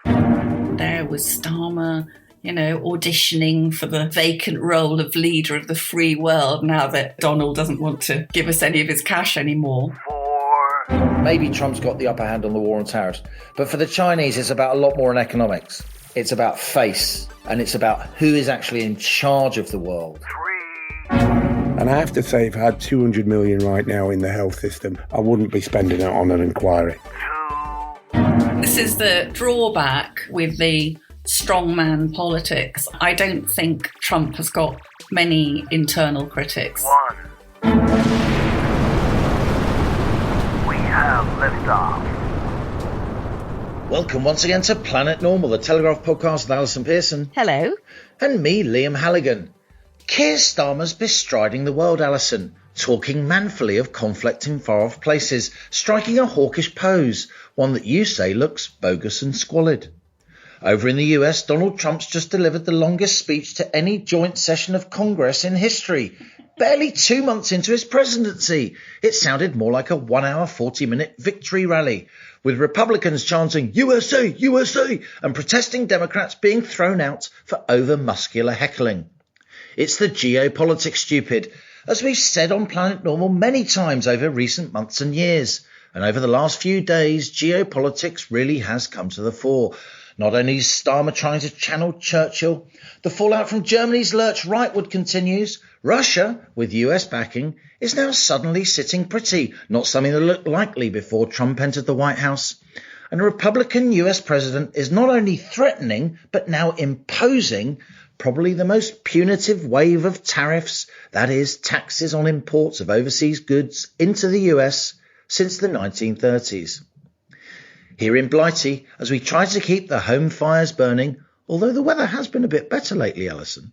5. There was Starmer, auditioning for the vacant role of leader of the free world now that Donald doesn't want to give us any of his cash anymore. 4. Maybe Trump's got the upper hand on the war on tariffs, but for the Chinese, it's about a lot more in economics. It's about face, and it's about who is actually in charge of the world. 3. And I have to say, if I had 200 million right now in the health system, I wouldn't be spending it on an inquiry. 2. This is the drawback with the strongman politics. I don't think Trump has got many internal critics. 1. We have liftoff. Welcome once again to Planet Normal, the Telegraph podcast with Allison Pearson. Hello. And me, Liam Halligan. Keir Starmer's bestriding the world, Allison, talking manfully of conflict in far-off places, striking a hawkish pose, one that you say looks bogus and squalid. Over in the US, Donald Trump's just delivered the longest speech to any joint session of Congress in history. Barely 2 months into his presidency, it sounded more like a 1 hour, 40-minute victory rally, with Republicans chanting USA, USA, and protesting Democrats being thrown out for over-muscular heckling. It's the geopolitics, stupid, as we've said on Planet Normal many times over recent months and years. And over the last few days, geopolitics really has come to the fore. Not only is Starmer trying to channel Churchill, the fallout from Germany's lurch rightward continues. Russia, with US backing, is now suddenly sitting pretty, not something that looked likely before Trump entered the White House. And a Republican US president is not only threatening, but now imposing probably the most punitive wave of tariffs, that is, taxes on imports of overseas goods into the US since the 1930s. Here in Blighty, as we try to keep the home fires burning, although the weather has been a bit better lately, Allison,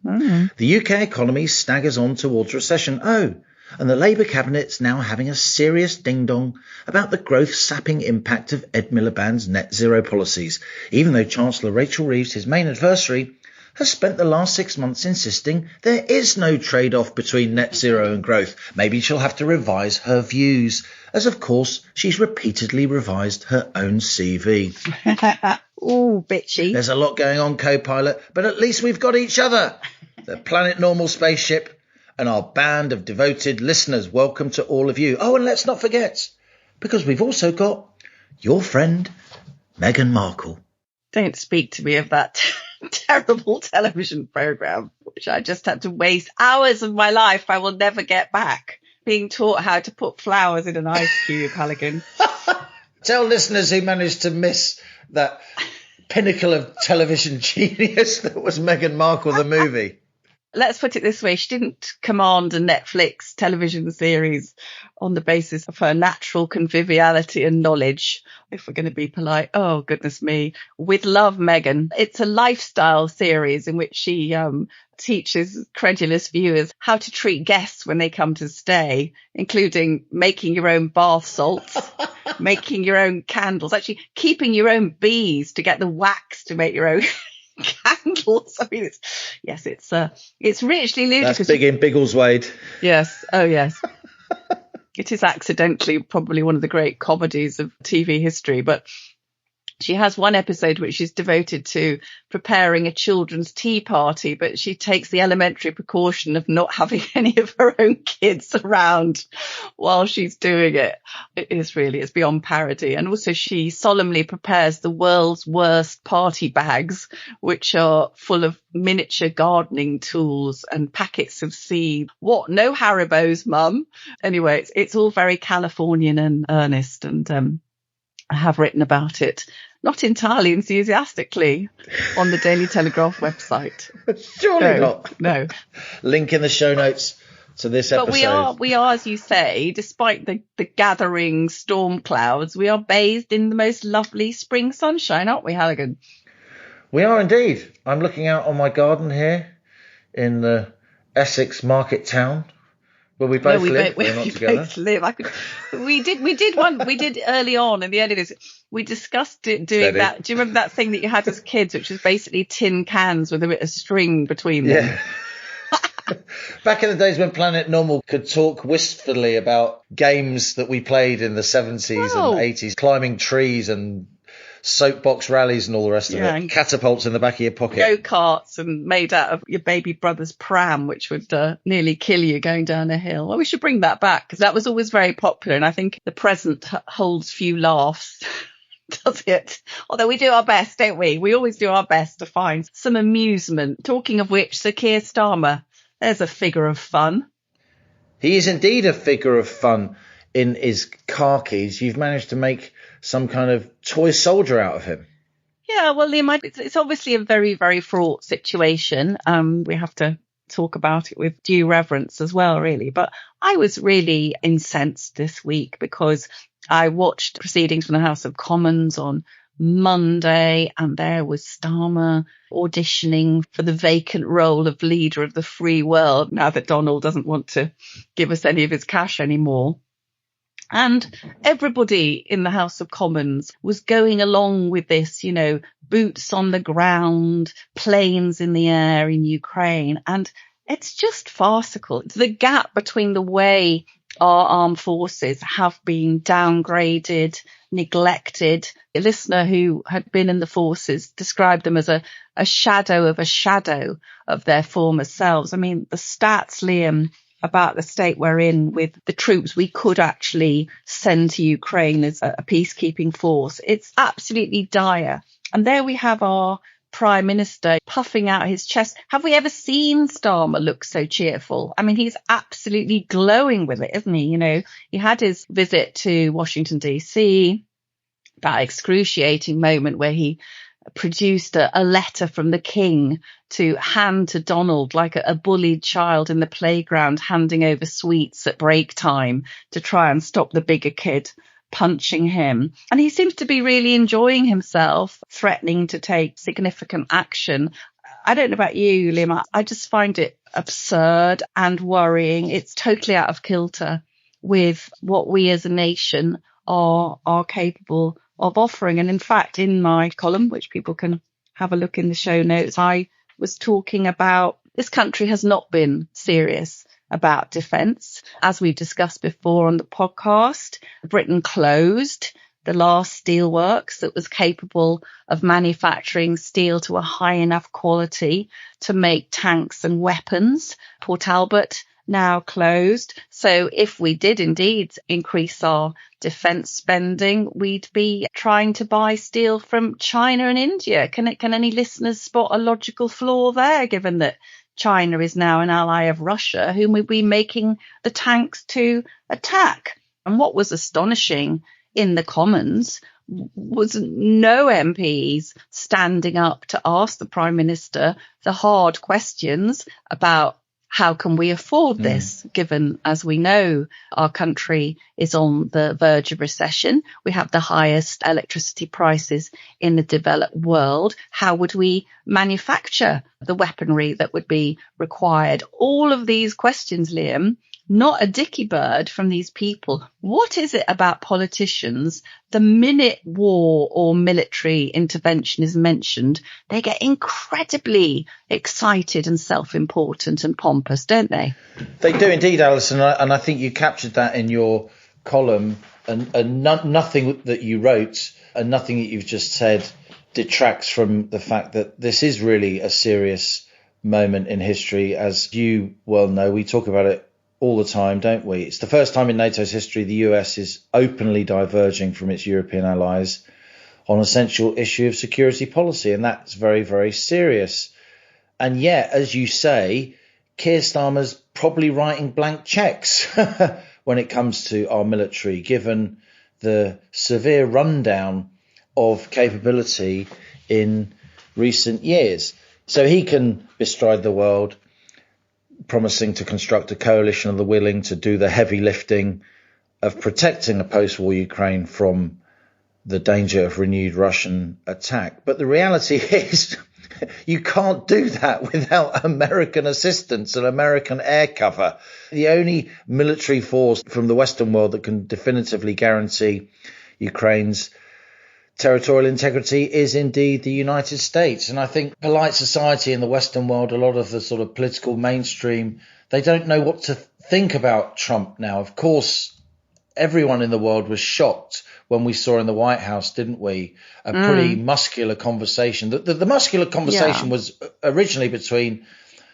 the UK economy staggers on towards recession. Oh, and the Labour cabinet's now having a serious ding-dong about the growth-sapping impact of Ed Miliband's net zero policies, even though Chancellor Rachel Reeves, his main adversary, has spent the last 6 months insisting there is no trade-off between net zero and growth. Maybe she'll have to revise her views, as of course she's repeatedly revised her own CV. Ooh, bitchy. There's a lot going on, co-pilot, but at least we've got each other. The Planet Normal spaceship and our band of devoted listeners. Welcome to all of you. Oh, and let's not forget, because we've also got your friend, Meghan Markle. Don't speak to me of that terrible television programme, which I just had to waste hours of my life I will never get back, being taught how to put flowers in an ice cube, Halligan. Tell listeners who managed to miss that pinnacle of television genius that was Meghan Markle, the movie. Let's put it this way. She didn't command a Netflix television series on the basis of her natural conviviality and knowledge, if we're going to be polite. Oh, goodness me. With love, Meghan. It's a lifestyle series in which she teaches credulous viewers how to treat guests when they come to stay, including making your own bath salts, making your own candles, actually keeping your own bees to get the wax to make your own candles. I mean, it's richly ludicrous. That's big in Biggleswade. Yes. Oh, yes. It is accidentally probably one of the great comedies of TV history, but she has one episode which is devoted to preparing a children's tea party, but she takes the elementary precaution of not having any of her own kids around while she's doing it. It's beyond parody. And also she solemnly prepares the world's worst party bags, which are full of miniature gardening tools and packets of seed. What? No Haribos, Mum? Anyway, it's all very Californian and earnest, and I have written about it, not entirely enthusiastically, on the Daily Telegraph website. Surely not. No. Link in the show notes to this episode. But we are, as you say, despite the gathering storm clouds, we are bathed in the most lovely spring sunshine, aren't we, Halligan? We are indeed. I'm looking out on my garden here in the Essex market town. Well, we both live. We're not together. Both live. We did early on in the early days. We discussed it doing that. Do you remember that thing that you had as kids, which was basically tin cans with a bit of string between them? Yeah. Back in the days when Planet Normal could talk wistfully about games that we played in the 70s and 80s, climbing trees and soapbox rallies and all the rest of it. Catapults in the back of your pocket. Go-karts and made out of your baby brother's pram, which would nearly kill you going down a hill. Well, we should bring that back because that was always very popular. And I think the present holds few laughs. Does it? Although we do our best, don't we? We always do our best to find some amusement. Talking of which, Sir Keir Starmer, there's a figure of fun. He is indeed a figure of fun in his khakis. You've managed to make some kind of toy soldier out of him. Yeah, well, Liam, it's obviously a very, very fraught situation. We have to talk about it with due reverence as well, really. But I was really incensed this week because I watched proceedings from the House of Commons on Monday, and there was Starmer auditioning for the vacant role of leader of the free world now that Donald doesn't want to give us any of his cash anymore. And everybody in the House of Commons was going along with this, you know, boots on the ground, planes in the air in Ukraine. And it's just farcical. It's the gap between the way our armed forces have been downgraded, neglected. A listener who had been in the forces described them as a shadow of their former selves. I mean, the stats, Liam, about the state we're in with the troops we could actually send to Ukraine as a peacekeeping force, it's absolutely dire. And there we have our Prime Minister puffing out his chest. Have we ever seen Starmer look so cheerful? I mean, he's absolutely glowing with it, isn't he? You know, he had his visit to Washington, D.C., that excruciating moment where he produced a letter from the king to hand to Donald like a bullied child in the playground, handing over sweets at break time to try and stop the bigger kid punching him. And he seems to be really enjoying himself, threatening to take significant action. I don't know about you, Liam. I just find it absurd and worrying. It's totally out of kilter with what we as a nation are capable of offering. And in fact, in my column, which people can have a look in the show notes, I was talking about this country has not been serious about defence. As we discussed before on the podcast, Britain closed the last steelworks that was capable of manufacturing steel to a high enough quality to make tanks and weapons. Port Albert now closed. So if we did indeed increase our defence spending, we'd be trying to buy steel from China and India. Can any listeners spot a logical flaw there, given that China is now an ally of Russia, whom we'd be making the tanks to attack? And what was astonishing in the Commons was no MPs standing up to ask the Prime Minister the hard questions about how can we afford this, given, as we know, our country is on the verge of recession. We have the highest electricity prices in the developed world. How would we manufacture the weaponry that would be required? All of these questions, Liam, not a dicky bird from these people. What is it about politicians? The minute war or military intervention is mentioned, they get incredibly excited and self-important and pompous, don't they? They do indeed, Allison, and I think you captured that in your column, and nothing that you wrote and nothing that you've just said detracts from the fact that this is really a serious moment in history. As you well know, we talk about it all the time, don't we? It's the first time in NATO's history the US is openly diverging from its European allies on an essential issue of security policy, and that's very, very serious. And yet, as you say, Keir Starmer's probably writing blank cheques when it comes to our military, given the severe rundown of capability in recent years. So he can bestride the world, promising to construct a coalition of the willing to do the heavy lifting of protecting a post-war Ukraine from the danger of renewed Russian attack. But the reality is you can't do that without American assistance and American air cover. The only military force from the Western world that can definitively guarantee Ukraine's territorial integrity is indeed the United States. And I think polite society in the Western world, a lot of the sort of political mainstream, they don't know what to think about Trump now. Of course, everyone in the world was shocked when we saw in the White House, didn't we? A pretty muscular conversation. The muscular conversation was originally between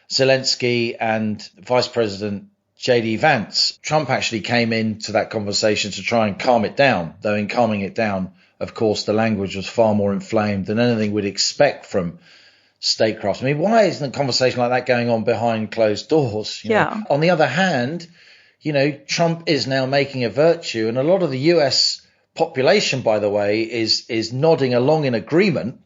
Zelenskyy and Vice President J.D. Vance. Trump actually came into that conversation to try and calm it down, though in calming it down, of course, the language was far more inflamed than anything we'd expect from statecraft. I mean, why isn't a conversation like that going on behind closed doors? You know? On the other hand, Trump is now making a virtue, and a lot of the US population, by the way, is nodding along in agreement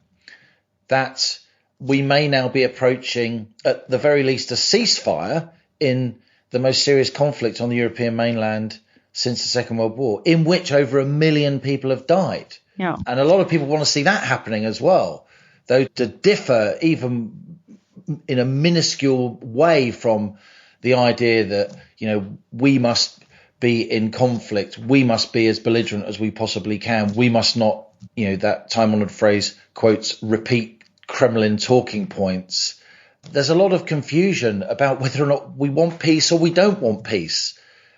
that we may now be approaching, at the very least, a ceasefire in the most serious conflict on the European mainland since the Second World War, in which over 1 million people have died. Yeah. And a lot of people want to see that happening as well, though to differ even in a minuscule way from the idea that, we must be in conflict. We must be as belligerent as we possibly can. We must not, that time-honored phrase, quotes, repeat Kremlin talking points. There's a lot of confusion about whether or not we want peace or we don't want peace.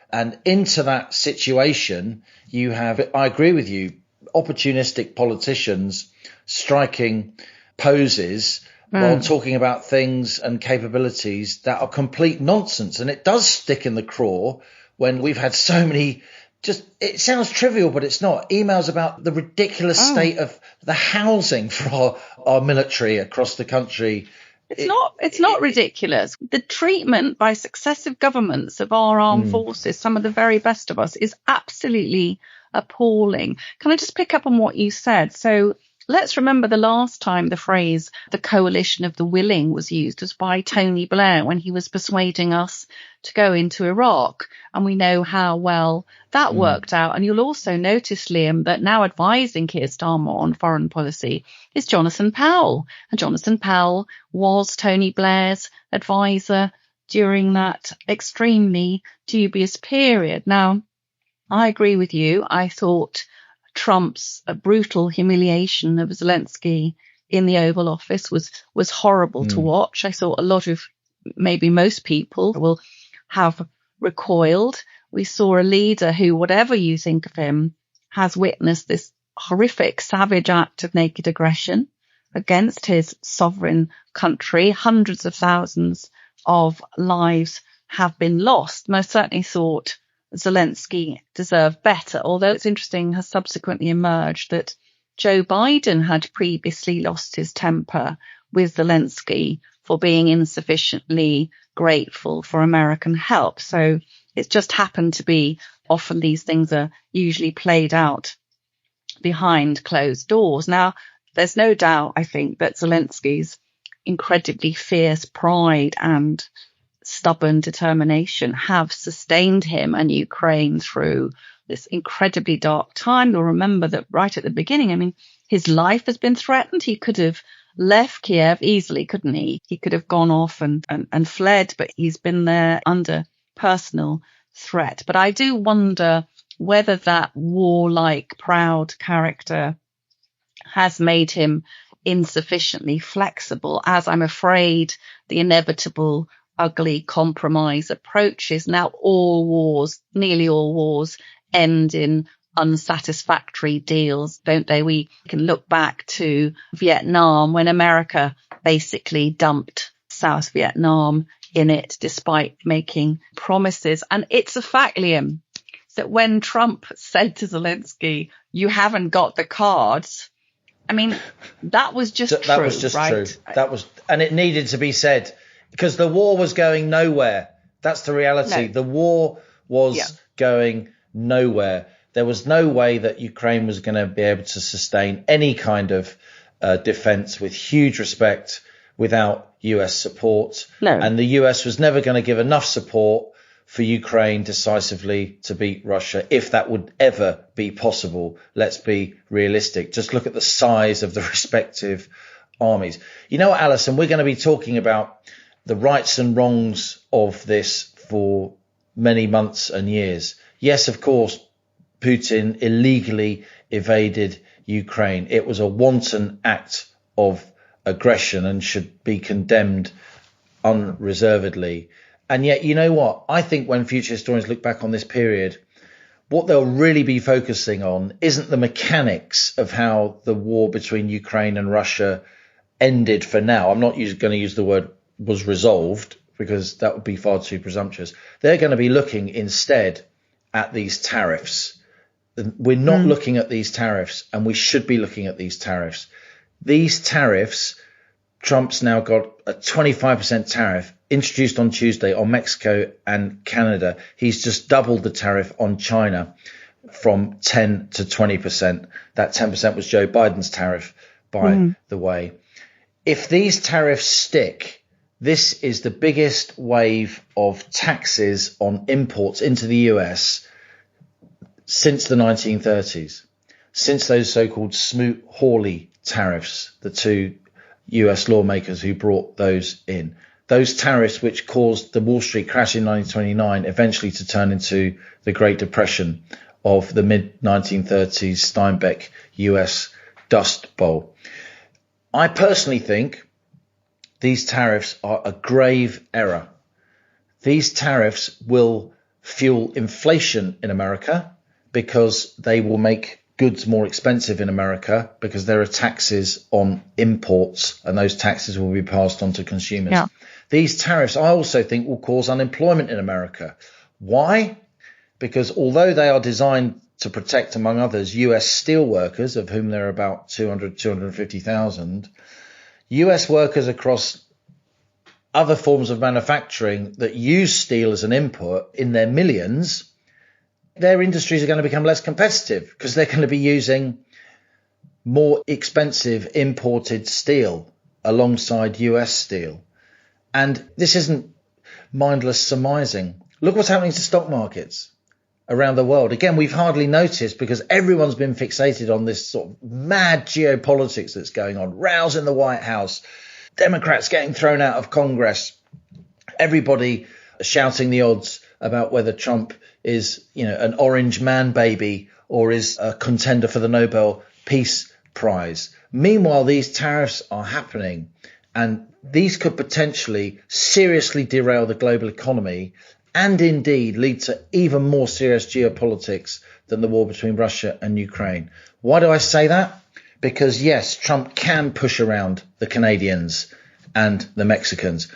And into that situation, you have, I agree with you, opportunistic politicians striking poses while talking about things and capabilities that are complete nonsense. And it does stick in the craw when we've had so many, it sounds trivial, but it's not, emails about the ridiculous state of the housing for our military across the country. It's not ridiculous. The treatment by successive governments of our armed forces, some of the very best of us, is absolutely appalling. Can I just pick up on what you said? So let's remember the last time the phrase the coalition of the willing was used was by Tony Blair when he was persuading us to go into Iraq. And we know how well that worked out. And you'll also notice, Liam, that now advising Keir Starmer on foreign policy is Jonathan Powell. And Jonathan Powell was Tony Blair's advisor during that extremely dubious period. Now, I agree with you. I thought Trump's brutal humiliation of Zelenskyy in the Oval Office was horrible to watch. I thought a lot of, maybe most people, will have recoiled. We saw a leader who, whatever you think of him, has witnessed this horrific, savage act of naked aggression against his sovereign country. Hundreds of thousands of lives have been lost. Most certainly thought Zelenskyy deserved better, although it's interesting, has subsequently emerged that Joe Biden had previously lost his temper with Zelenskyy for being insufficiently grateful for American help. So it's just happened to be, often these things are usually played out behind closed doors. Now, there's no doubt, I think, that Zelenskyy's incredibly fierce pride and stubborn determination have sustained him and Ukraine through this incredibly dark time. You'll remember that right at the beginning, I mean, his life has been threatened. He could have left Kiev easily, couldn't he? He could have gone off and fled, but he's been there under personal threat. But I do wonder whether that warlike, proud character has made him insufficiently flexible, as I'm afraid the inevitable ugly compromise approaches. Now all wars, nearly all wars, end in unsatisfactory deals, don't they? We can look back to Vietnam when America basically dumped South Vietnam in it despite making promises. And it's a fact, Liam, that when Trump said to Zelenskyy, "You haven't got the cards," I mean, that was just true. That was just right? true. And it needed to be said because the war was going nowhere. That's the reality. No. The war was going nowhere. There was no way that Ukraine was going to be able to sustain any kind of defense with huge respect without US support. No. And the US was never going to give enough support for Ukraine decisively to beat Russia, if that would ever be possible. Let's be realistic. Just look at the size of the respective armies. You know what, Allison, we're going to be talking about the rights and wrongs of this for many months and years. Yes, of course, Putin illegally invaded Ukraine. It was a wanton act of aggression and should be condemned unreservedly. And yet, you know what? I think when future historians look back on this period, what they'll really be focusing on isn't the mechanics of how the war between Ukraine and Russia ended for now. I'm not going to use the word was resolved, because that would be far too presumptuous. They're going to be looking instead at these tariffs. We're not looking at these tariffs, and we should be looking at these tariffs. These tariffs, Trump's now got a 25% tariff introduced on Tuesday on Mexico and Canada. He's just doubled the tariff on China from 10 to 20%. That 10% was Joe Biden's tariff, by the way. If these tariffs stick, this is the biggest wave of taxes on imports into the US since the 1930s, since those so-called Smoot-Hawley tariffs, the two US lawmakers who brought those in. Those tariffs which caused the Wall Street crash in 1929 eventually to turn into the Great Depression of the mid-1930s Steinbeck US Dust Bowl. I personally think these tariffs are a grave error. These tariffs will fuel inflation in America because they will make goods more expensive in America, because there are taxes on imports and those taxes will be passed on to consumers. Yeah. These tariffs, I also think, will cause unemployment in America. Why? Because although they are designed to protect, among others, US steel workers, of whom there are about 250,000, US workers across other forms of manufacturing that use steel as an input in their millions, their industries are going to become less competitive because they're going to be using more expensive imported steel alongside US steel. And this isn't mindless surmising. Look what's happening to stock markets around the world. Again, we've hardly noticed because everyone's been fixated on this sort of mad geopolitics that's going on. Rows in the White House, Democrats getting thrown out of Congress, everybody shouting the odds about whether Trump is, an orange man baby or is a contender for the Nobel Peace Prize. Meanwhile, these tariffs are happening, and these could potentially seriously derail the global economy and indeed lead to even more serious geopolitics than the war between Russia and Ukraine. Why do I say that? Because, yes, Trump can push around the Canadians and the Mexicans.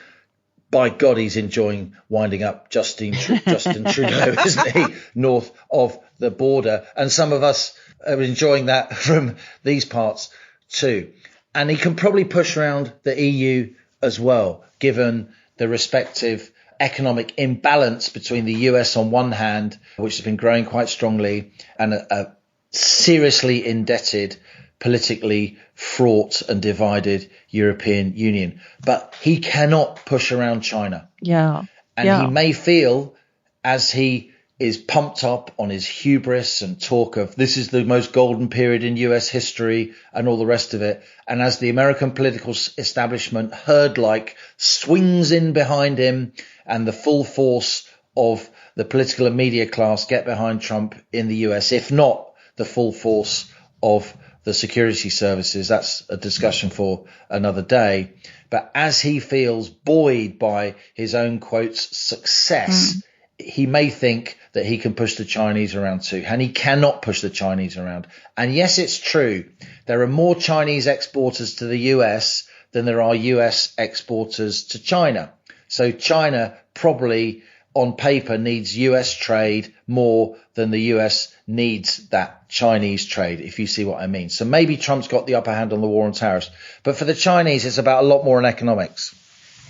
By God, he's enjoying winding up Justin Trudeau, isn't he, north of the border. And some of us are enjoying that from these parts too. And he can probably push around the EU as well, given the respective economic imbalance between the US on one hand, which has been growing quite strongly, and a seriously indebted, politically fraught and divided European Union. But he cannot push around China. Yeah. And he may feel, as he is pumped up on his hubris and talk of this is the most golden period in US history and all the rest of it, and as the American political establishment herd-like swings in behind him and the full force of the political and media class get behind Trump in the US, if not the full force of the security services, that's a discussion for another day. But as he feels buoyed by his own, quotes, success, he may think that he can push the Chinese around too. And he cannot push the Chinese around. And yes, it's true. There are more Chinese exporters to the US than there are US exporters to China. So China probably on paper needs US trade more than the US needs that Chinese trade, if you see what I mean. So maybe Trump's got the upper hand on the war on tariffs. But for the Chinese, it's about a lot more in economics.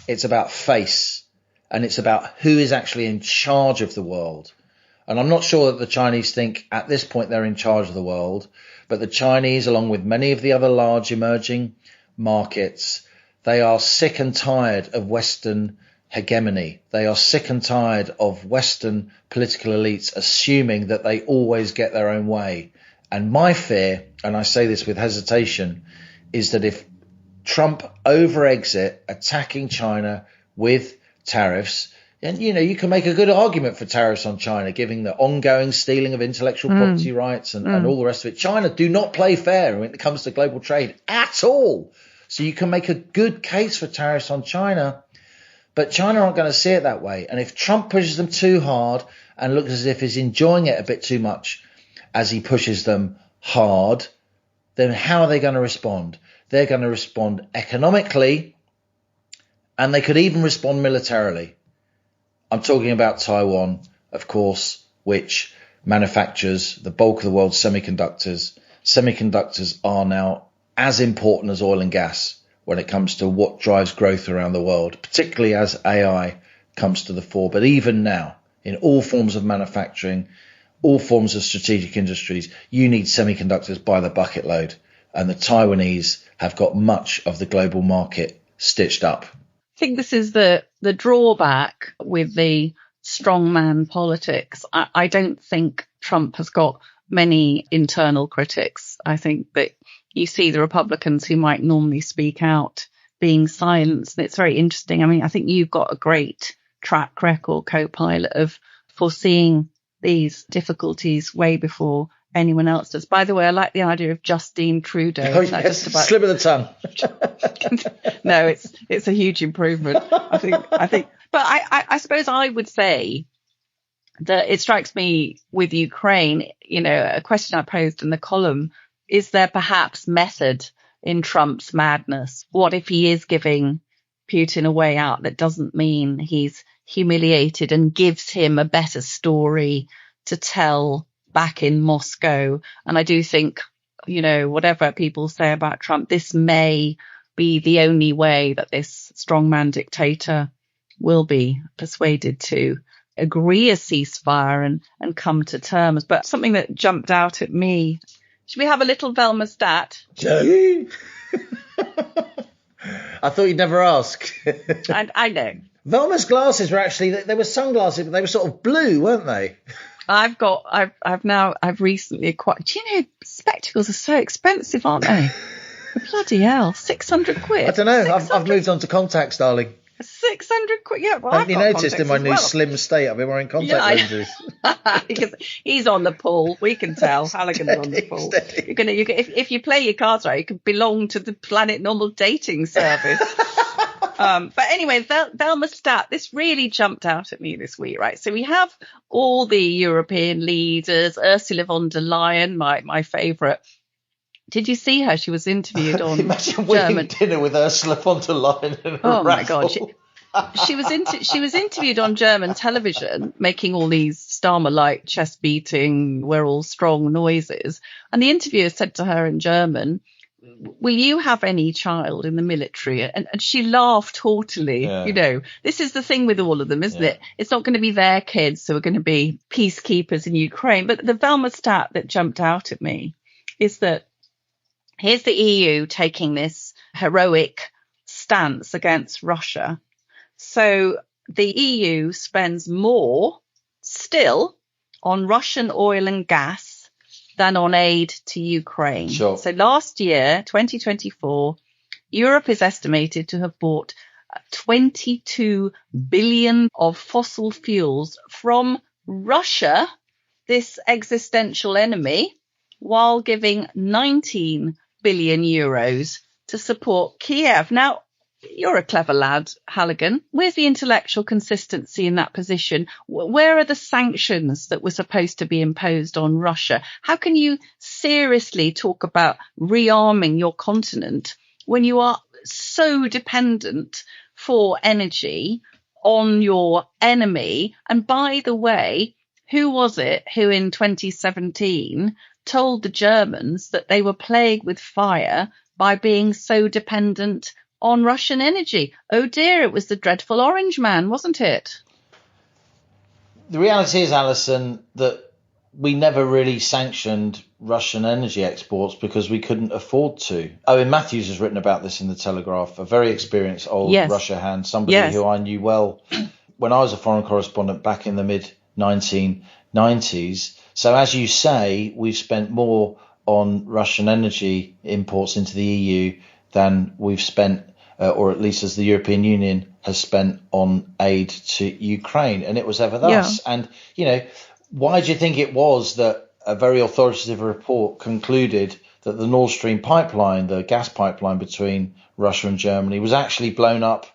It's about face, and it's about who is actually in charge of the world. And I'm not sure that the Chinese think at this point they're in charge of the world, but the Chinese, along with many of the other large emerging markets, they are sick and tired of Western hegemony. They are sick and tired of Western political elites assuming that they always get their own way. And my fear, and I say this with hesitation, is that if Trump over-eggs it, attacking China with tariffs, and you can make a good argument for tariffs on China, given the ongoing stealing of intellectual property rights and all the rest of it. China do not play fair when it comes to global trade at all. So you can make a good case for tariffs on China. But China aren't going to see it that way. And if Trump pushes them too hard and looks as if he's enjoying it a bit too much as he pushes them hard, then how are they going to respond? They're going to respond economically, and they could even respond militarily. I'm talking about Taiwan, of course, which manufactures the bulk of the world's semiconductors. Semiconductors are now as important as oil and gas when it comes to what drives growth around the world, particularly as AI comes to the fore. But even now, in all forms of manufacturing, all forms of strategic industries, you need semiconductors by the bucket load. And the Taiwanese have got much of the global market stitched up. I think this is the drawback with the strongman politics. I don't think Trump has got many internal critics. I think that you see the Republicans who might normally speak out being silenced. And it's very interesting. I mean, I think you've got a great track record, co-pilot, of foreseeing these difficulties way before anyone else does. By the way, I like the idea of Justine Trudeau. Oh, yes, just slip of the tongue. No, it's a huge improvement. I think, but I suppose I would say that it strikes me with Ukraine, you know, a question I posed in the column, is there perhaps method in Trump's madness? What if he is giving Putin a way out that doesn't mean he's humiliated and gives him a better story to tell back in Moscow? And I do think, you know, whatever people say about Trump, this may be the only way that this strongman dictator will be persuaded to agree a ceasefire and come to terms. But something that jumped out at me, should we have a little Velma stat? I thought you'd never ask. I know. Velma's glasses were actually, they were sunglasses, but they were sort of blue, weren't they? I've recently acquired, do you know, spectacles are so expensive, aren't they? Bloody hell, 600 quid. I don't know. I've moved on to contacts, darling. 600 quid. Yeah, well, Haven't you noticed in my new slim state I've been wearing contact lenses? Because he's on the pool. We can tell. Halligan's on the pool. If you play your cards right, you can belong to the Planet Normal dating service. But anyway, Velma stat, this really jumped out at me this week, right? So we have all the European leaders, Ursula von der Leyen, my favourite. Did you see her? She was interviewed on Imagine German winning dinner with Ursula von der Leyen. Oh my God. She was interviewed on German television, making all these Starmer-like chest beating, we're all strong noises. And the interviewer said to her in German, will you have any child in the military? And she laughed haughtily. Yeah. You know, this is the thing with all of them, isn't it? It's not going to be their kids who are going to be peacekeepers in Ukraine. But the Velma stat that jumped out at me is that here's the EU taking this heroic stance against Russia. So the EU spends more still on Russian oil and gas than on aid to Ukraine. Sure. So last year, 2024, Europe is estimated to have bought 22 billion of fossil fuels from Russia, this existential enemy, while giving 19 billion euros to support Kiev. Now, you're a clever lad, Halligan. Where's the intellectual consistency in that position? Where are the sanctions that were supposed to be imposed on Russia? How can you seriously talk about rearming your continent when you are so dependent for energy on your enemy? And by the way, who was it who in 2017 told the Germans that they were plagued with fire by being so dependent on Russian energy? Oh dear, it was the dreadful Orange Man, wasn't it? The reality is, Allison, that we never really sanctioned Russian energy exports because we couldn't afford to. Owen Matthews has written about this in The Telegraph, a very experienced old Russia hand, somebody who I knew well when I was a foreign correspondent back in the mid-1990s. So as you say, we've spent more on Russian energy imports into the EU than we've spent, or at least as the European Union has spent on aid to Ukraine. And it was ever thus. Yeah. And, you know, why do you think it was that a very authoritative report concluded that the Nord Stream pipeline, the gas pipeline between Russia and Germany, was actually blown up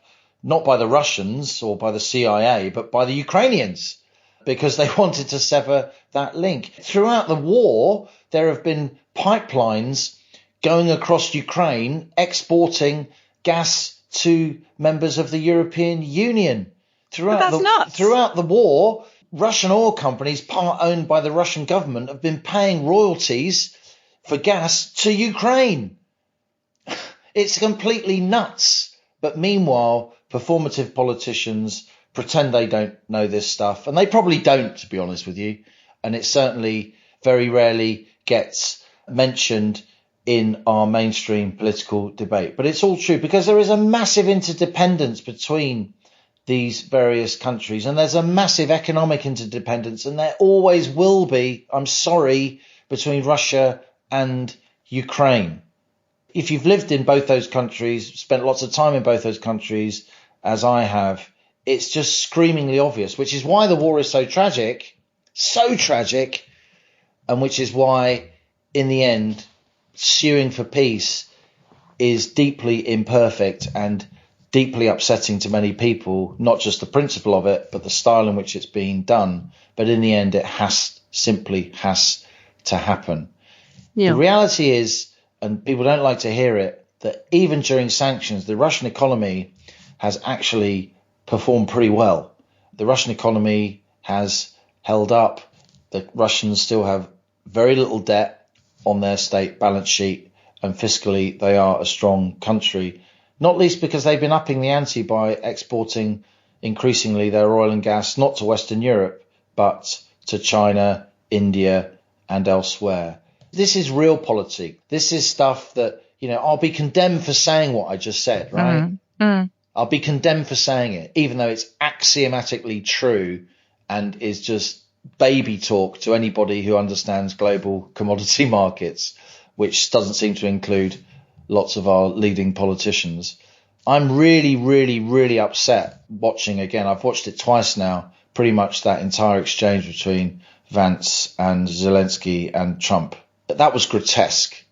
not by the Russians or by the CIA, but by the Ukrainians? because they wanted to sever that link. Throughout the war, there have been pipelines going across Ukraine, exporting gas to members of the European Union. But that's nuts. Throughout the war, Russian oil companies, part owned by the Russian government, have been paying royalties for gas to Ukraine. It's completely nuts. But meanwhile, performative politicians pretend they don't know this stuff. And they probably don't, to be honest with you. And it certainly very rarely gets mentioned in our mainstream political debate. But it's all true because there is a massive interdependence between these various countries, and there's a massive economic interdependence, and there always will be, I'm sorry, between Russia and Ukraine. If you've lived in both those countries, spent lots of time in both those countries, as I have, it's just screamingly obvious, which is why the war is so tragic, and which is why, in the end, suing for peace is deeply imperfect and deeply upsetting to many people, not just the principle of it, but the style in which it's being done. But in the end, it simply has to happen. Yeah. The reality is, and people don't like to hear it, that even during sanctions, the Russian economy has actually performed pretty well. The Russian economy has held up. The Russians still have very little debt on their state balance sheet, and fiscally they are a strong country, not least because they've been upping the ante by exporting increasingly their oil and gas, not to Western Europe, but to China, India, and elsewhere. This is realpolitik. This is stuff that, I'll be condemned for saying what I just said, right? I'll be condemned for saying it, even though it's axiomatically true and is just baby talk to anybody who understands global commodity markets, which doesn't seem to include lots of our leading politicians. I'm really, really, really upset watching again. I've watched it twice now, pretty much that entire exchange between Vance and Zelenskyy and Trump. That was grotesque.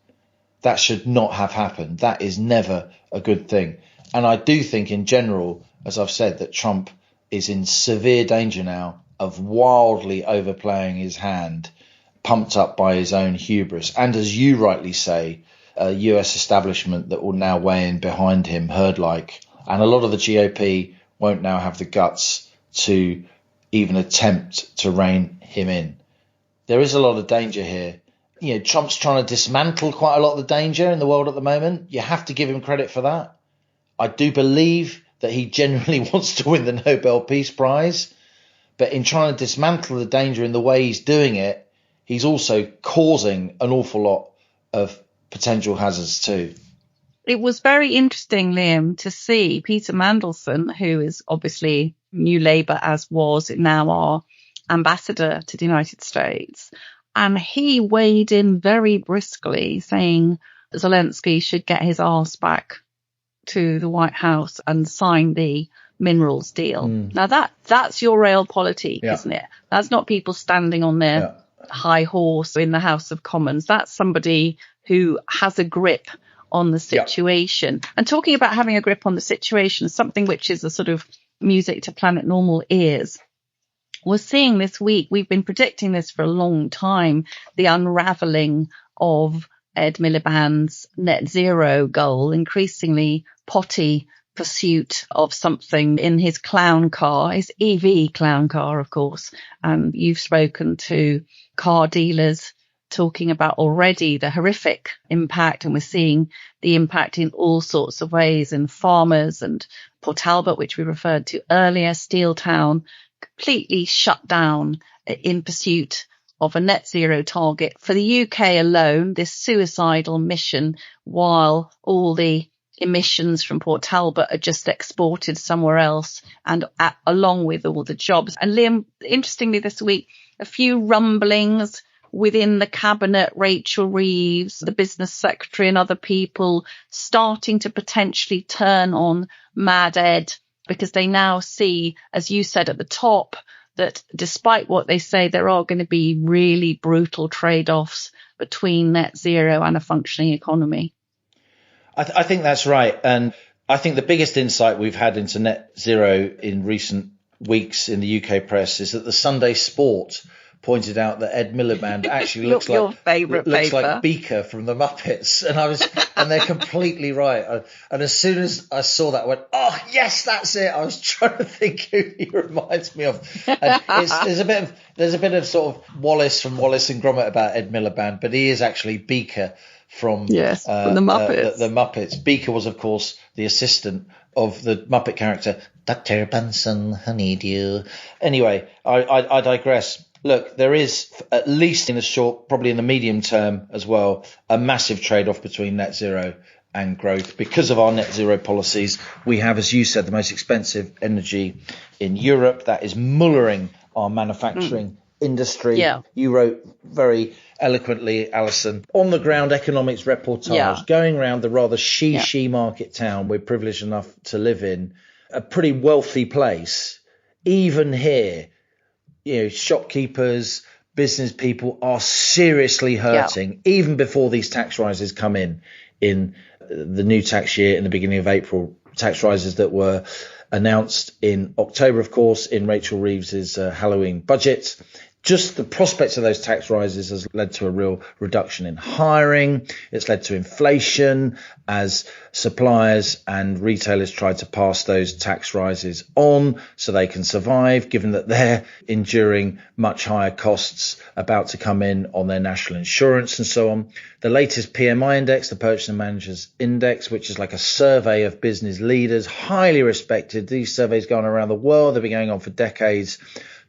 That should not have happened. That is never a good thing. And I do think in general, as I've said, that Trump is in severe danger now of wildly overplaying his hand, pumped up by his own hubris. And as you rightly say, a US establishment that will now weigh in behind him, herd-like. And a lot of the GOP won't now have the guts to even attempt to rein him in. There is a lot of danger here. Trump's trying to dismantle quite a lot of the danger in the world at the moment. You have to give him credit for that. I do believe that he genuinely wants to win the Nobel Peace Prize. But in trying to dismantle the danger in the way he's doing it, he's also causing an awful lot of potential hazards too. It was very interesting, Liam, to see Peter Mandelson, who is obviously New Labour, as was now our ambassador to the United States. And he weighed in very briskly, saying Zelenskyy should get his arse back to the White House and sign the minerals deal. Now that's your realpolitik, isn't it? That's not people standing on their high horse in the House of Commons. That's somebody who has a grip on the situation. And talking about having a grip on the situation, something which is a sort of music to Planet Normal ears, we're seeing this week, we've been predicting this for a long time, the unravelling of Ed Miliband's net zero goal, increasingly potty pursuit of something in his clown car, his EV clown car, of course. And you've spoken to car dealers talking about already the horrific impact, and we're seeing the impact in all sorts of ways in farmers, and Port Talbot, which we referred to earlier, Steel Town, completely shut down in pursuit of a net zero target. For the UK alone, this suicidal mission, while all the emissions from Port Talbot are just exported somewhere else, and along with all the jobs. And Liam, interestingly this week, a few rumblings within the cabinet, Rachel Reeves, the business secretary, and other people starting to potentially turn on Mad Ed, because they now see, as you said at the top, that despite what they say, there are going to be really brutal trade-offs between net zero and a functioning economy. I think that's right. And I think the biggest insight we've had into net zero in recent weeks in the UK press is that the Sunday Sport pointed out that Ed Miliband actually looks Your like favourite looks paper. like Beaker from the Muppets, and they're completely right. And as soon as I saw that, I went, "Oh yes, that's it." I was trying to think who he reminds me of. And there's a bit of sort of Wallace from Wallace and Gromit about Ed Miliband, but he is actually Beaker from from the Muppets. The Muppets. Beaker was, of course, the assistant of the Muppet character Dr. Bunsen Honeydew. Anyway, I digress. Look, there is, at least in the short, probably in the medium term as well, a massive trade-off between net zero and growth. Because of our net zero policies, we have, as you said, the most expensive energy in Europe. That is mullering our manufacturing industry. Yeah. You wrote very eloquently, Allison, on the ground economics reportage, going around the rather she market town we're privileged enough to live in, a pretty wealthy place. Even here, shopkeepers, business people are seriously hurting, even before these tax rises come in the new tax year in the beginning of April. Tax rises that were announced in October, of course, in Rachel Reeves's Halloween budget. Just the prospects of those tax rises has led to a real reduction in hiring. It's led to inflation as suppliers and retailers try to pass those tax rises on so they can survive, given that they're enduring much higher costs about to come in on their national insurance and so on. The latest PMI index, the Purchasing Managers Index, which is like a survey of business leaders, highly respected. These surveys go on around the world. They've been going on for decades.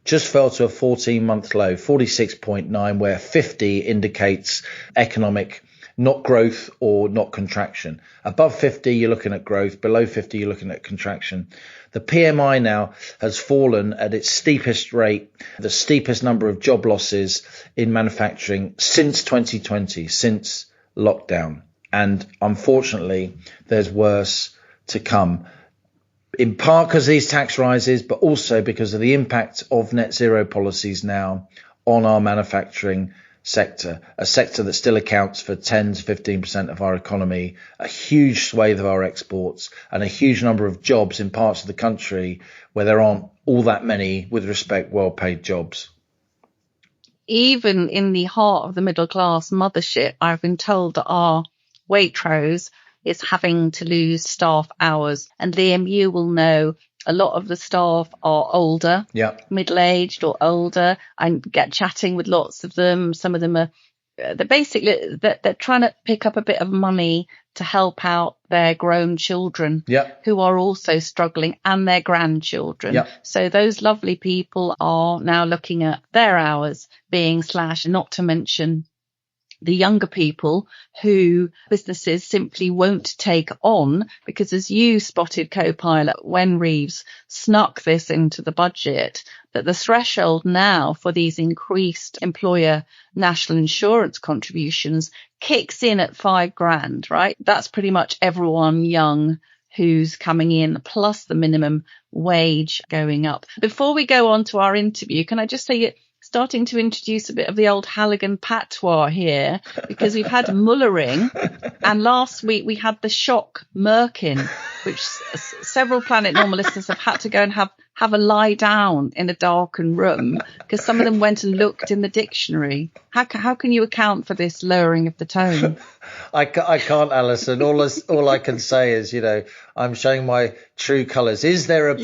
Just fell to a 14-month low, 46.9, where 50 indicates economic, not growth or not contraction. Above 50, you're looking at growth. Below 50, you're looking at contraction. The PMI now has fallen at its steepest rate, the steepest number of job losses in manufacturing since 2020, since lockdown. And unfortunately, there's worse to come. In part because of these tax rises, but also because of the impact of net zero policies now on our manufacturing sector, a sector that still accounts for 10 to 15% of our economy, a huge swathe of our exports, and a huge number of jobs in parts of the country where there aren't all that many, with respect, well-paid jobs. Even in the heart of the middle class mothership, I've been told that our Waitrose is having to lose staff hours. And Liam, you will know a lot of the staff are older, middle-aged or older. I get chatting with lots of them. Some of them are they're trying to pick up a bit of money to help out their grown children who are also struggling, and their grandchildren. So those lovely people are now looking at their hours being slashed, not to mention the younger people who businesses simply won't take on, because as you spotted, co-pilot, when Reeves snuck this into the budget, that the threshold now for these increased employer national insurance contributions kicks in at $5,000, right? That's pretty much everyone young who's coming in, plus the minimum wage going up. Before we go on to our interview, can I just say, starting to introduce a bit of the old Halligan patois here, because we've had mullering, and last week we had the shock merkin, which several Planet Normal listeners have had to go and have a lie down in a darkened room, because some of them went and looked in the dictionary. How can you account for this lowering of the tone? I can't, Alison. All I can say is, I'm showing my true colours. Is there a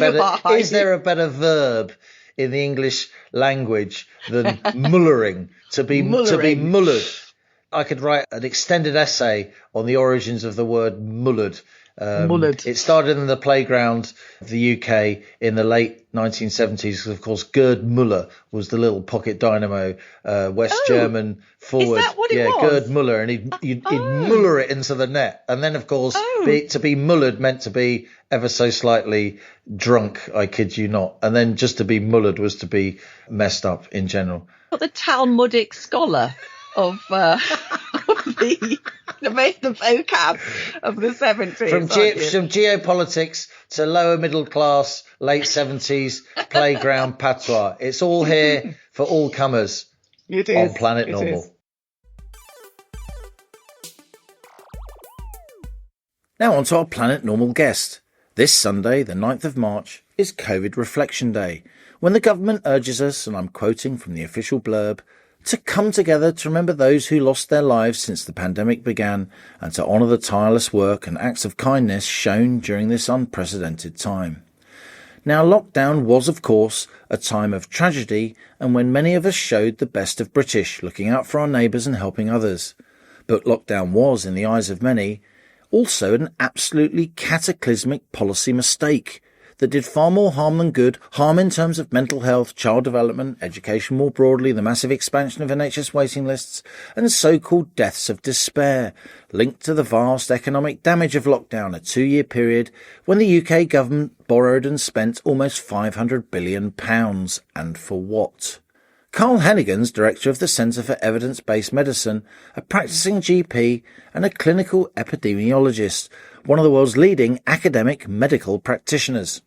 better verb in the English language than mullering, to be mullered? I could write an extended essay on the origins of the word mullered. It started in the playground of the UK in the late 1970s. Of course, Gerd Müller was the little pocket dynamo, West German forward. Is that what it was? Gerd Müller, and he'd muller it into the net. And then, of course, to be mullered meant to be ever so slightly drunk, I kid you not. And then just to be mullered was to be messed up in general. The Talmudic scholar of the vocab of the 70s. From geopolitics to lower middle class, late 70s playground patois. It's all here for all comers. It is. On Planet Normal. Now on to our Planet Normal guest. This Sunday, the 9th of March, is COVID Reflection Day, when the government urges us, and I'm quoting from the official blurb, to come together to remember those who lost their lives since the pandemic began and to honour the tireless work and acts of kindness shown during this unprecedented time. Now, lockdown was, of course, a time of tragedy and when many of us showed the best of British, looking out for our neighbours and helping others. But lockdown was, in the eyes of many, also an absolutely cataclysmic policy mistake that did far more harm than good, harm in terms of mental health, child development, education more broadly, the massive expansion of NHS waiting lists, and so-called deaths of despair, linked to the vast economic damage of lockdown, a 2-year period when the UK government borrowed and spent almost £500 billion. And for what? Carl Heneghan's director of the Centre for Evidence-Based Medicine, a practising GP and a clinical epidemiologist, one of the world's leading academic medical practitioners.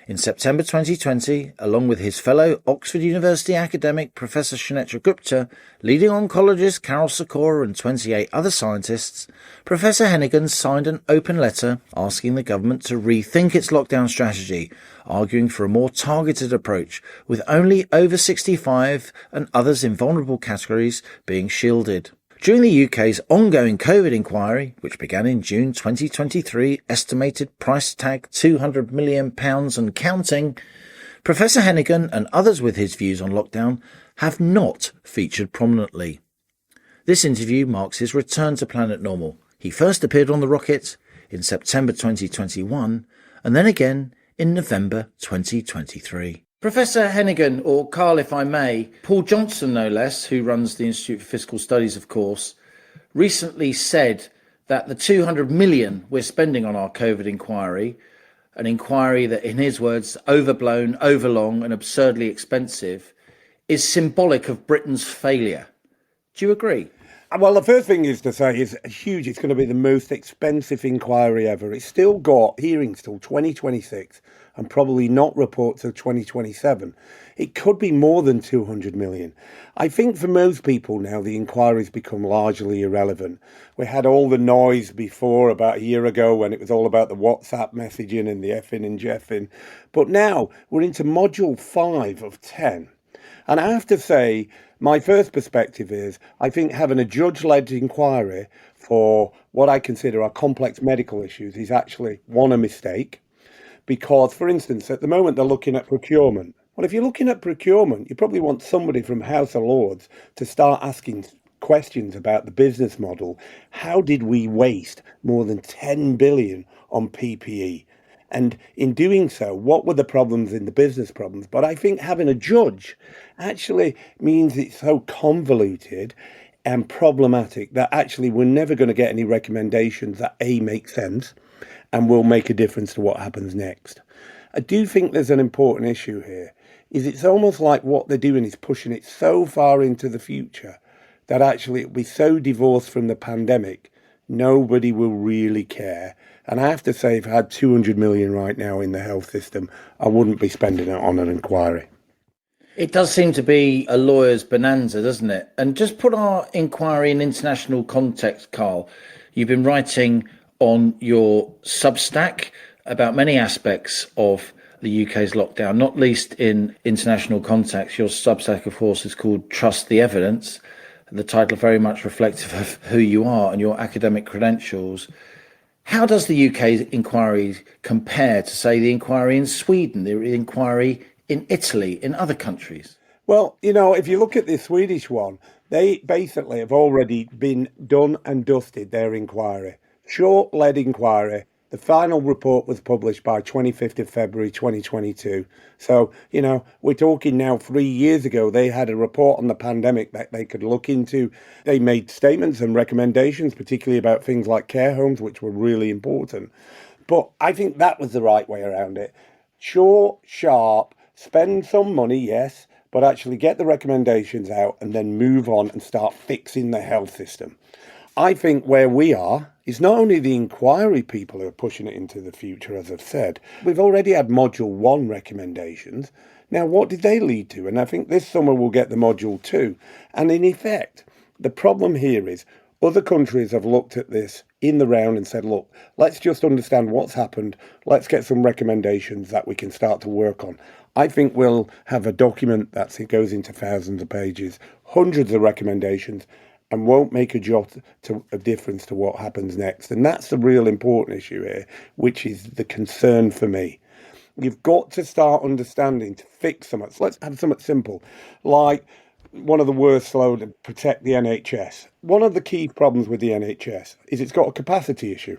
In September 2020, along with his fellow Oxford University academic Professor Sunetra Gupta, leading oncologist Carol Sikora and 28 other scientists, Professor Heneghan signed an open letter asking the government to rethink its lockdown strategy, arguing for a more targeted approach, with only over 65 and others in vulnerable categories being shielded. During the UK's ongoing COVID inquiry, which began in June 2023, estimated price tag £200 million and counting, Professor Heneghan and others with his views on lockdown have not featured prominently. This interview marks his return to Planet Normal. He first appeared on the rocket in September 2021 and then again in November 2023. Professor Heneghan, or Carl if I may, Paul Johnson no less, who runs the Institute for Fiscal Studies of course, recently said that the 200 million we're spending on our COVID inquiry, an inquiry that in his words overblown, overlong and absurdly expensive, is symbolic of Britain's failure. Do you agree? Well, the first thing is to say is huge. It's going to be the most expensive inquiry ever. It's still got hearings till 2026 and probably not report till 2027. It could be more than 200 million. I think for most people now, the inquiry's become largely irrelevant. We had all the noise before, about a year ago, when it was all about the WhatsApp messaging and the effing and jeffing. But now we're into module 5 of 10. And I have to say, my first perspective is, I think having a judge-led inquiry for what I consider are complex medical issues is actually, one, a mistake. Because, for instance, at the moment they're looking at procurement. Well, if you're looking at procurement, you probably want somebody from House of Lords to start asking questions about the business model. How did we waste more than 10 billion on PPE? And in doing so, what were the problems in the business problems? But I think having a judge actually means it's so convoluted and problematic that actually we're never going to get any recommendations that A, make sense and will make a difference to what happens next. I do think there's an important issue here, is it's almost like what they're doing is pushing it so far into the future that actually it'll be so divorced from the pandemic, nobody will really care. And I have to say, if I had 200 million right now in the health system, I wouldn't be spending it on an inquiry. It does seem to be a lawyer's bonanza, doesn't it? And just put our inquiry in international context, Carl. You've been writing on your Substack about many aspects of the UK's lockdown, not least in international context. Your Substack, of course, is called Trust the Evidence. The title very much reflective of who you are and your academic credentials. How does the UK inquiry compare to, say, the inquiry in Sweden, the inquiry in Italy, in other countries? Well, you know, if you look at the Swedish one, they basically have already been done and dusted, their inquiry. Short-led inquiry. The final report was published by 25th of February 2022. So, you know, we're talking now 3 years ago, they had a report on the pandemic that they could look into. They made statements and recommendations, particularly about things like care homes, which were really important. But I think that was the right way around it. Short, sharp, spend some money, yes, but actually get the recommendations out and then move on and start fixing the health system. I think where we are is not only the inquiry people who are pushing it into the future, as I've said. We've already had Module 1 recommendations. Now, what did they lead to? And I think this summer we'll get the Module 2. And in effect, the problem here is Other countries have looked at this in the round and said, look, let's just understand what's happened. Let's get some recommendations that we can start to work on. I think we'll have a document that goes into thousands of pages, hundreds of recommendations, and won't make a jot of difference to what happens next. And that's the real important issue here, which is the concern for me. You've got to start understanding to fix something. So let's have something simple, like one of the worst slogans, protect the NHS. One of the key problems with the NHS is it's got a capacity issue.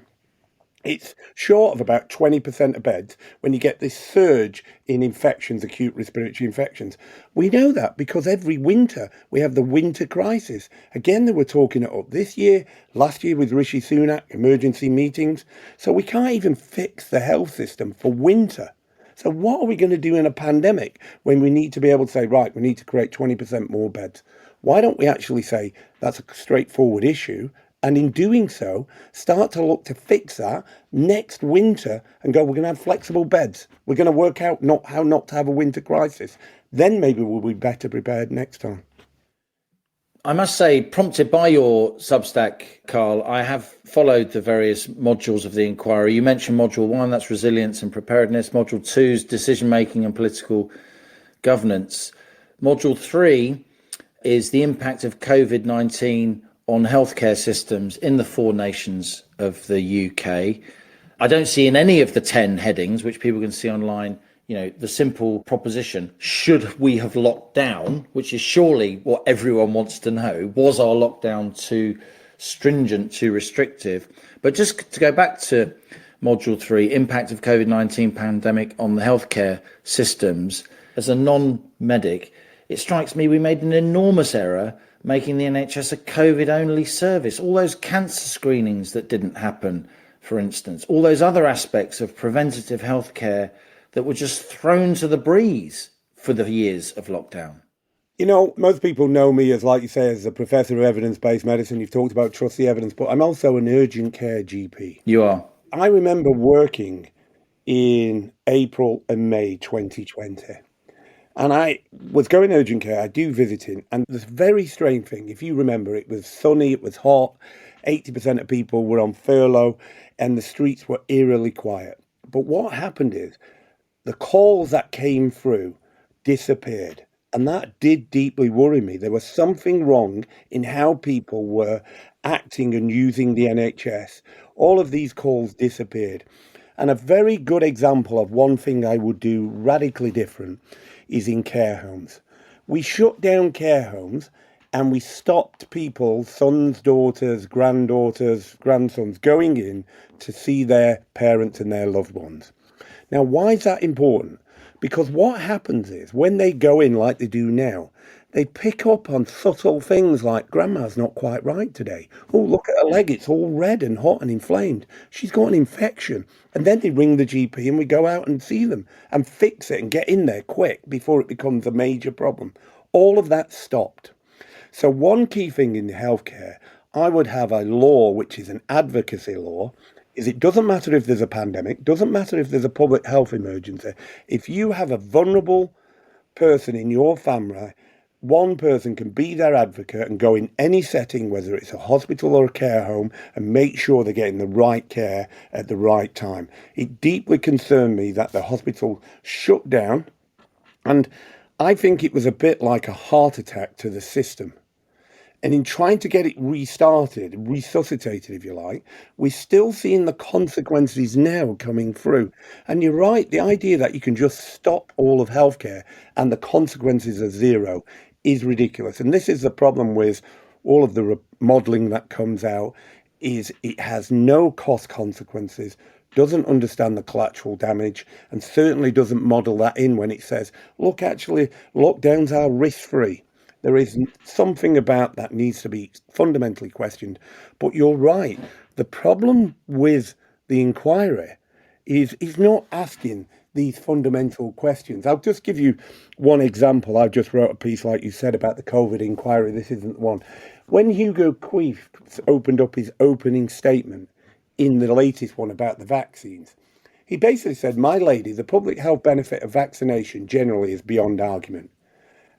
It's short of about 20% of beds when you get this surge in infections, acute respiratory infections. We know that because every winter we have the winter crisis. Again, they were talking it up this year, last year with Rishi Sunak, emergency meetings. So we can't even fix the health system for winter. So what are we going to do in a pandemic when we need to be able to say, right, we need to create 20% more beds? Why don't we actually say that's a straightforward issue? And in doing so, start to look to fix that next winter and go, we're going to have flexible beds. We're going to work out how not to have a winter crisis. Then maybe we'll be better prepared next time. I must say, prompted by your Substack, Carl, I have followed the various modules of the inquiry. You mentioned module 1, that's resilience and preparedness. Module 2 is decision-making and political governance. Module 3 is the impact of COVID-19 on healthcare systems in the 4 nations of the UK. I don't see in any of the 10 headings, which people can see online, the simple proposition, should we have locked down, which is surely what everyone wants to know. Was our lockdown too stringent, too restrictive? But just to go back to module 3, impact of COVID-19 pandemic on the healthcare systems, as a non-medic, it strikes me we made an enormous error making the NHS a COVID-only service. All those cancer screenings that didn't happen, for instance, all those other aspects of preventative healthcare that were just thrown to the breeze for the years of lockdown. Most people know me as, like you say, as a professor of evidence-based medicine. You've talked about trust the evidence, but I'm also an urgent care GP. You are. I remember working in April and May 2020. And I was going urgent care, I do visiting, and this very strange thing, if you remember, it was sunny, it was hot, 80% of people were on furlough, and the streets were eerily quiet. But what happened is, the calls that came through disappeared. And that did deeply worry me. There was something wrong in how people were acting and using the NHS. All of these calls disappeared. And a very good example of one thing I would do radically different is in care homes. We shut down care homes and we stopped people, sons, daughters, granddaughters, grandsons, going in to see their parents and their loved ones. Now, why is that important? Because what happens is when they go in like they do now, they pick up on subtle things like, grandma's not quite right today. Oh, look at her leg, it's all red and hot and inflamed. She's got an infection. And then they ring the GP and we go out and see them and fix it and get in there quick before it becomes a major problem. All of that stopped. So one key thing in healthcare, I would have a law, which is an advocacy law, is it doesn't matter if there's a pandemic, doesn't matter if there's a public health emergency. If you have a vulnerable person in your family, one person can be their advocate and go in any setting, whether it's a hospital or a care home, and make sure they're getting the right care at the right time. It deeply concerned me that the hospital shut down, and I think it was a bit like a heart attack to the system. And in trying to get it restarted, resuscitated, if you like, we're still seeing the consequences now coming through. And you're right, the idea that you can just stop all of healthcare and the consequences are zero is ridiculous. And this is the problem with all of the modelling that comes out, is it has no cost consequences, doesn't understand the collateral damage, and certainly doesn't model that in when it says, look, actually, lockdowns are risk-free. There is something about that needs to be fundamentally questioned. But you're right. The problem with the inquiry is not asking these fundamental questions. I'll just give you one example. I just wrote a piece, like you said, about the COVID inquiry. This isn't the one. When Hugo Queef opened up his opening statement in the latest one about the vaccines, he basically said, my lady, the public health benefit of vaccination generally is beyond argument.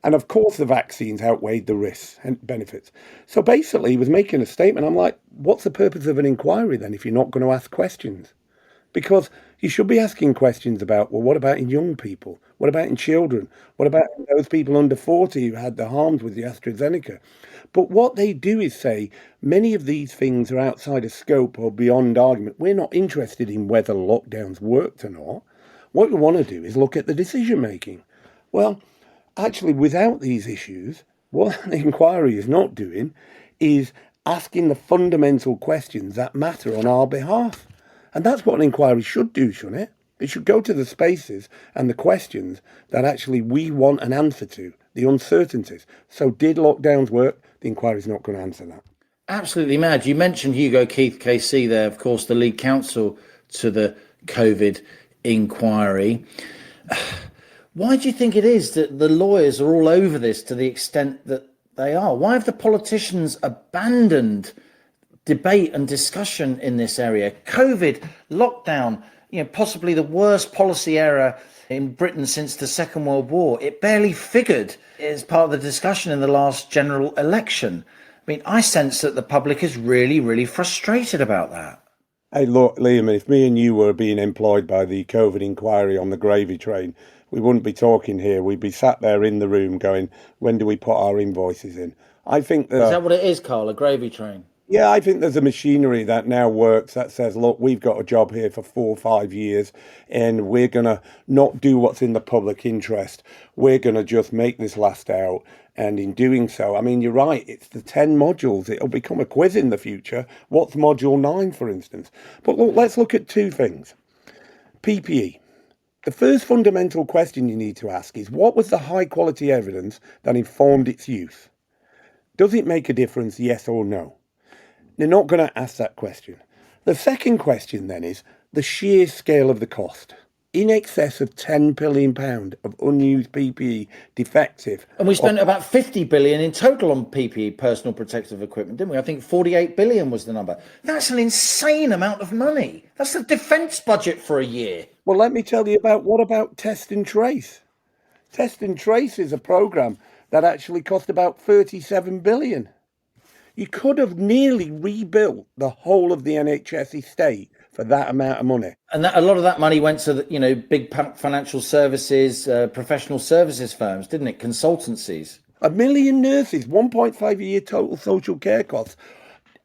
And of course, the vaccines outweighed the risks and benefits. So basically, he was making a statement. I'm like, what's the purpose of an inquiry then if you're not going to ask questions? Because you should be asking questions about, well, what about in young people? What about in children? What about those people under 40 who had the harms with the AstraZeneca? But what they do is say many of these things are outside of scope or beyond argument. We're not interested in whether lockdowns worked or not. What we want to do is look at the decision making. Well, actually, without these issues, what the inquiry is not doing is asking the fundamental questions that matter on our behalf. And that's what an inquiry should do, shouldn't it? It should go to the spaces and the questions that actually we want an answer to, the uncertainties. So did lockdowns work? The inquiry's not going to answer that. Absolutely mad. You mentioned Hugo Keith KC there, of course, the lead counsel to the COVID inquiry. Why do you think it is that the lawyers are all over this to the extent that they are? Why have the politicians abandoned debate and discussion in this area? COVID, lockdown, possibly the worst policy error in Britain since the Second World War. It barely figured as part of the discussion in the last general election. I mean, I sense that the public is really, really frustrated about that. Hey, look, Liam, if me and you were being employed by the COVID inquiry on the gravy train, we wouldn't be talking here. We'd be sat there in the room going, when do we put our invoices in? I think that... Is that what it is, Carl, a gravy train? Yeah, I think there's a machinery that now works that says, look, we've got a job here for 4 or 5 years and we're going to not do what's in the public interest. We're going to just make this last out. And in doing so, I mean, you're right, it's the 10 modules. It'll become a quiz in the future. What's module 9, for instance? But look, let's look at 2 things. PPE. The first fundamental question you need to ask is, what was the high quality evidence that informed its use? Does it make a difference, yes or no? They're not going to ask that question. The second question then is the sheer scale of the cost. In excess of £10 billion of unused PPE defective. And we spent about 50 billion in total on PPE, personal protective equipment, didn't we? I think 48 billion was the number. That's an insane amount of money. That's the defence budget for a year. Well, let me tell you what about Test and Trace? Test and Trace is a programme that actually cost about 37 billion. You could have nearly rebuilt the whole of the NHS estate for that amount of money. And a lot of that money went to the, big financial services, professional services firms, didn't it? Consultancies. 1 million nurses, 1.5 a year total social care costs.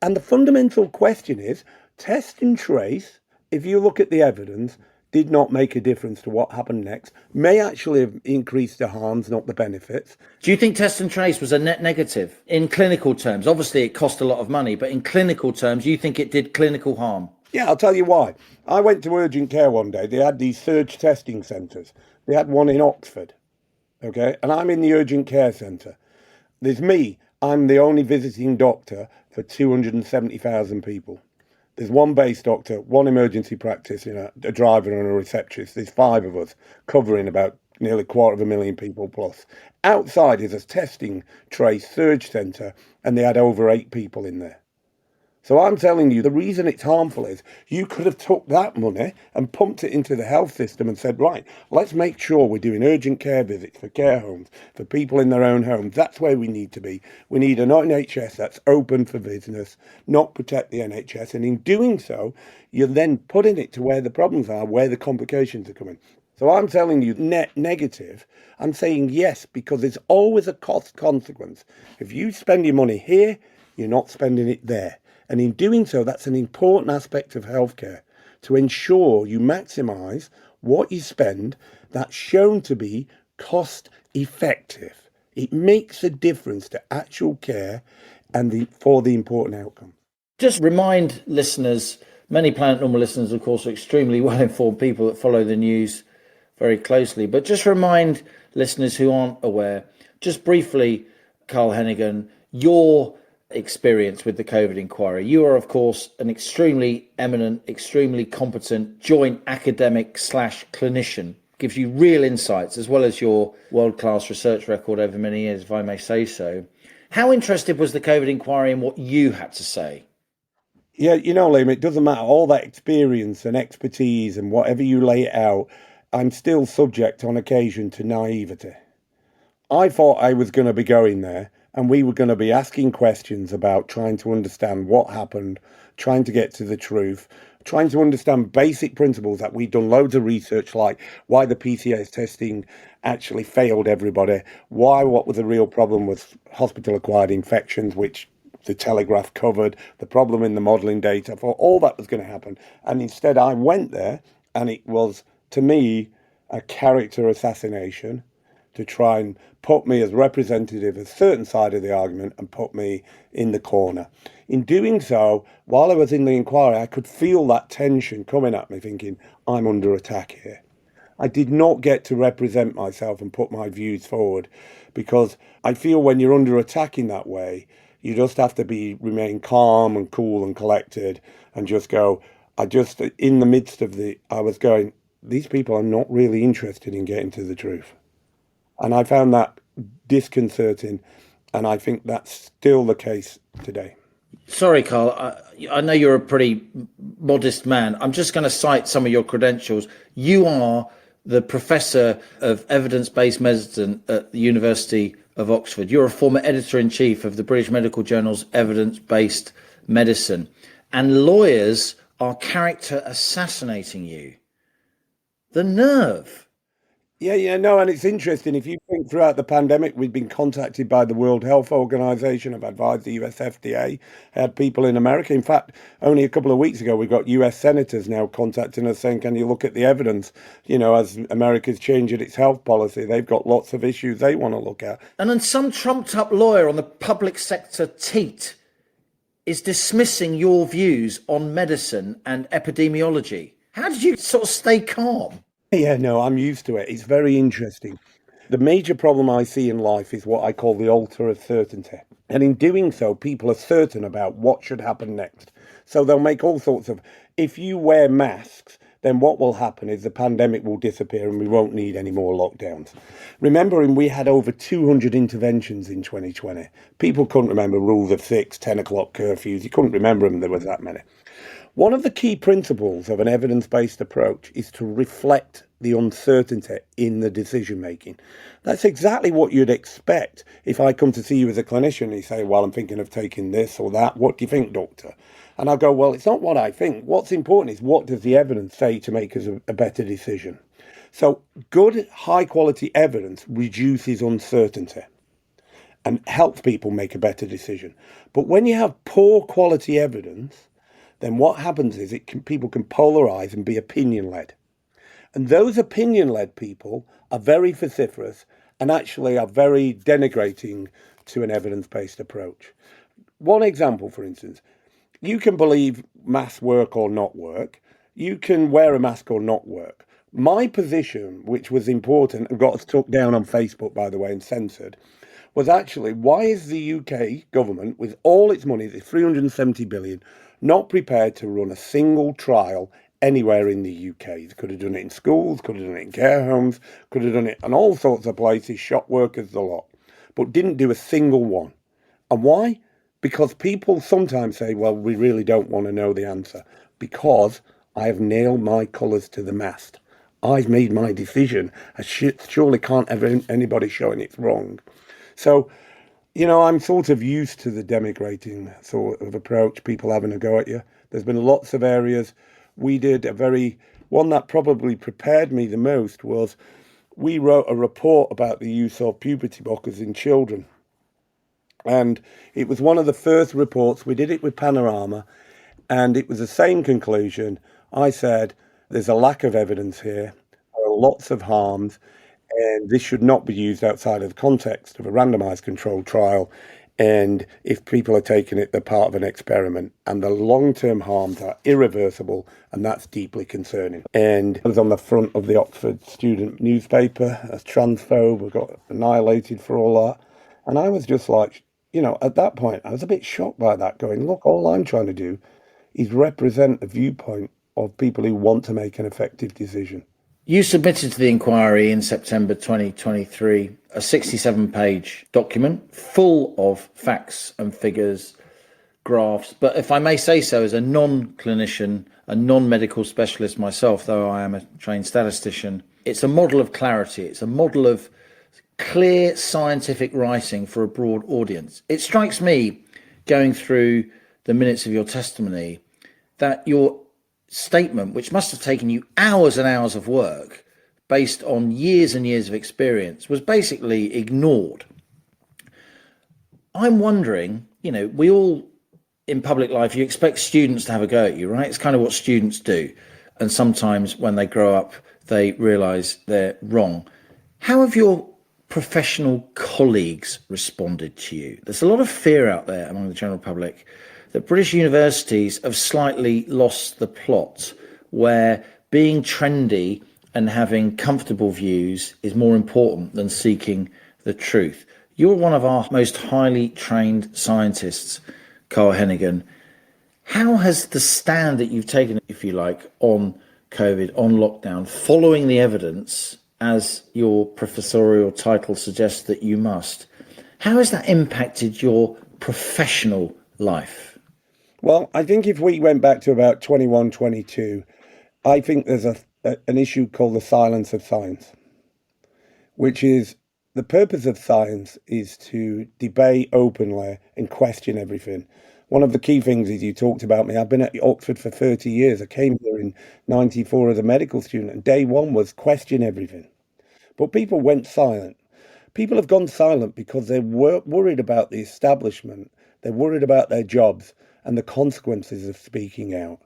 And the fundamental question is, Test and Trace, if you look at the evidence, did not make a difference to what happened next, may actually have increased the harms, not the benefits. Do you think Test and Trace was a net negative in clinical terms? Obviously, it cost a lot of money, but in clinical terms, you think it did clinical harm? Yeah, I'll tell you why. I went to urgent care one day. They had these surge testing centres. They had one in Oxford, okay? And I'm in the urgent care centre. There's me. I'm the only visiting doctor for 270,000 people. There's one base doctor, one emergency practitioner, a driver and a receptionist. There's 5 of us covering about nearly 250,000 people plus. Outside is a testing trace surge centre and they had over 8 people in there. So I'm telling you, the reason it's harmful is you could have took that money and pumped it into the health system and said, right, let's make sure we're doing urgent care visits for care homes, for people in their own homes. That's where we need to be. We need an NHS that's open for business, not protect the NHS. And in doing so, you're then putting it to where the problems are, where the complications are coming. So I'm telling you, net negative. I'm saying yes, because there's always a cost consequence. If you spend your money here, you're not spending it there. And in doing so, that's an important aspect of healthcare, to ensure you maximise what you spend that's shown to be cost effective. It makes a difference to actual care and for the important outcome. Just remind listeners, many Planet Normal listeners, of course, are extremely well-informed people that follow the news very closely. But just remind listeners who aren't aware, just briefly, Carl Heneghan, your experience with the COVID inquiry. You are, of course, an extremely eminent, extremely competent joint academic / clinician. Gives you real insights, as well as your world-class research record over many years, if I may say so. How interested was the COVID inquiry in what you had to say? Yeah, Liam, it doesn't matter. All that experience and expertise and whatever you lay it out, I'm still subject on occasion to naivety. I thought I was going to be going there and we were going to be asking questions about trying to understand what happened, trying to get to the truth, trying to understand basic principles that we'd done loads of research, like why the PCS testing actually failed everybody, what was the real problem with hospital-acquired infections, which the Telegraph covered, the problem in the modelling data. I thought all that was going to happen. And instead I went there and it was, to me, a character assassination to try and put me as representative of a certain side of the argument and put me in the corner. In doing so, while I was in the inquiry, I could feel that tension coming at me, thinking, I'm under attack here. I did not get to represent myself and put my views forward, because I feel when you're under attack in that way, you just have to remain calm and cool and collected and just go, in the midst of I was going, these people are not really interested in getting to the truth. And I found that disconcerting, and I think that's still the case today. Sorry, Carl, I know you're a pretty modest man. I'm just going to cite some of your credentials. You are the Professor of Evidence-Based Medicine at the University of Oxford. You're a former Editor-in-Chief of the British Medical Journal's Evidence-Based Medicine. And lawyers are character assassinating you. The nerve. Yeah, no, and it's interesting. If you think throughout the pandemic, we've been contacted by the World Health Organization, I've advised the US FDA, had people in America. In fact, only a couple of weeks ago, we got US senators now contacting us saying, can you look at the evidence? As America's changing its health policy, they've got lots of issues they want to look at. And then some trumped up lawyer on the public sector teat is dismissing your views on medicine and epidemiology. How did you sort of stay calm? Yeah, no, I'm used to it. It's very interesting. The major problem I see in life is what I call the altar of certainty. And in doing so, people are certain about what should happen next. So they'll make all sorts of, if you wear masks, then what will happen is the pandemic will disappear and we won't need any more lockdowns. Remembering we had over 200 interventions in 2020. People couldn't remember rules of 6, 10 o'clock curfews. You couldn't remember them, there was that many. One of the key principles of an evidence-based approach is to reflect the uncertainty in the decision-making. That's exactly what you'd expect if I come to see you as a clinician and you say, well, I'm thinking of taking this or that. What do you think, doctor? And I'll go, well, it's not what I think. What's important is what does the evidence say to make us a better decision? So good, high-quality evidence reduces uncertainty and helps people make a better decision. But when you have poor quality evidence, then what happens is people can polarize and be opinion-led. And those opinion-led people are very vociferous and actually are very denigrating to an evidence-based approach. One example, for instance, you can believe masks work or not work. You can wear a mask or not work. My position, which was important and got us took down on Facebook, by the way, and censored, was actually, why is the UK government, with all its money, the 370 billion, not prepared to run a single trial anywhere in the UK? They could have done it in schools, could have done it in care homes, could have done it in all sorts of places, shop workers, the lot, but didn't do a single one. And why? Because people sometimes say, well, we really don't want to know the answer, because I have nailed my colours to the mast. I've made my decision. I surely can't have anybody showing it's wrong. So, I'm sort of used to the denigrating sort of approach, people having a go at you. There's been lots of areas. We did one that probably prepared me the most was we wrote a report about the use of puberty blockers in children. And it was one of the first reports. We did it with Panorama, and it was the same conclusion. I said, there's a lack of evidence here. There are lots of harms. And this should not be used outside of the context of a randomized controlled trial. And if people are taking it, they're part of an experiment. And the long-term harms are irreversible, and that's deeply concerning. And I was on the front of the Oxford student newspaper as transphobe. I got annihilated for all that. And I was just like, at that point, I was a bit shocked by that, going, look, all I'm trying to do is represent the viewpoint of people who want to make an effective decision. You submitted to the inquiry in September 2023 a 67-page document full of facts and figures, graphs. But if I may say so, as a non-clinician, a non-medical specialist myself, though I am a trained statistician, it's a model of clarity. It's a model of clear scientific writing for a broad audience. It strikes me, going through the minutes of your testimony, that your statement, which must have taken you hours and hours of work based on years and years of experience, was basically ignored. I'm wondering, we all in public life, you expect students to have a go at you, right? It's kind of what students do. And sometimes when they grow up, they realise they're wrong. How have your professional colleagues responded to you? There's a lot of fear out there among the general public that British universities have slightly lost the plot, where being trendy and having comfortable views is more important than seeking the truth. You're one of our most highly trained scientists, Carl Heneghan. How has the stand that you've taken, if you like, on COVID, on lockdown, following the evidence, as your professorial title suggests that you must, how has that impacted your professional life? Well, I think if we went back to about 21, 22, I think there's an issue called the silence of science, which is the purpose of science is to debate openly and question everything. One of the key things is you talked about me. I've been at Oxford for 30 years. I came here in 94 as a medical student, and day one was question everything. But people went silent. People have gone silent because they're worried about the establishment. They're worried about their jobs and the consequences of speaking out.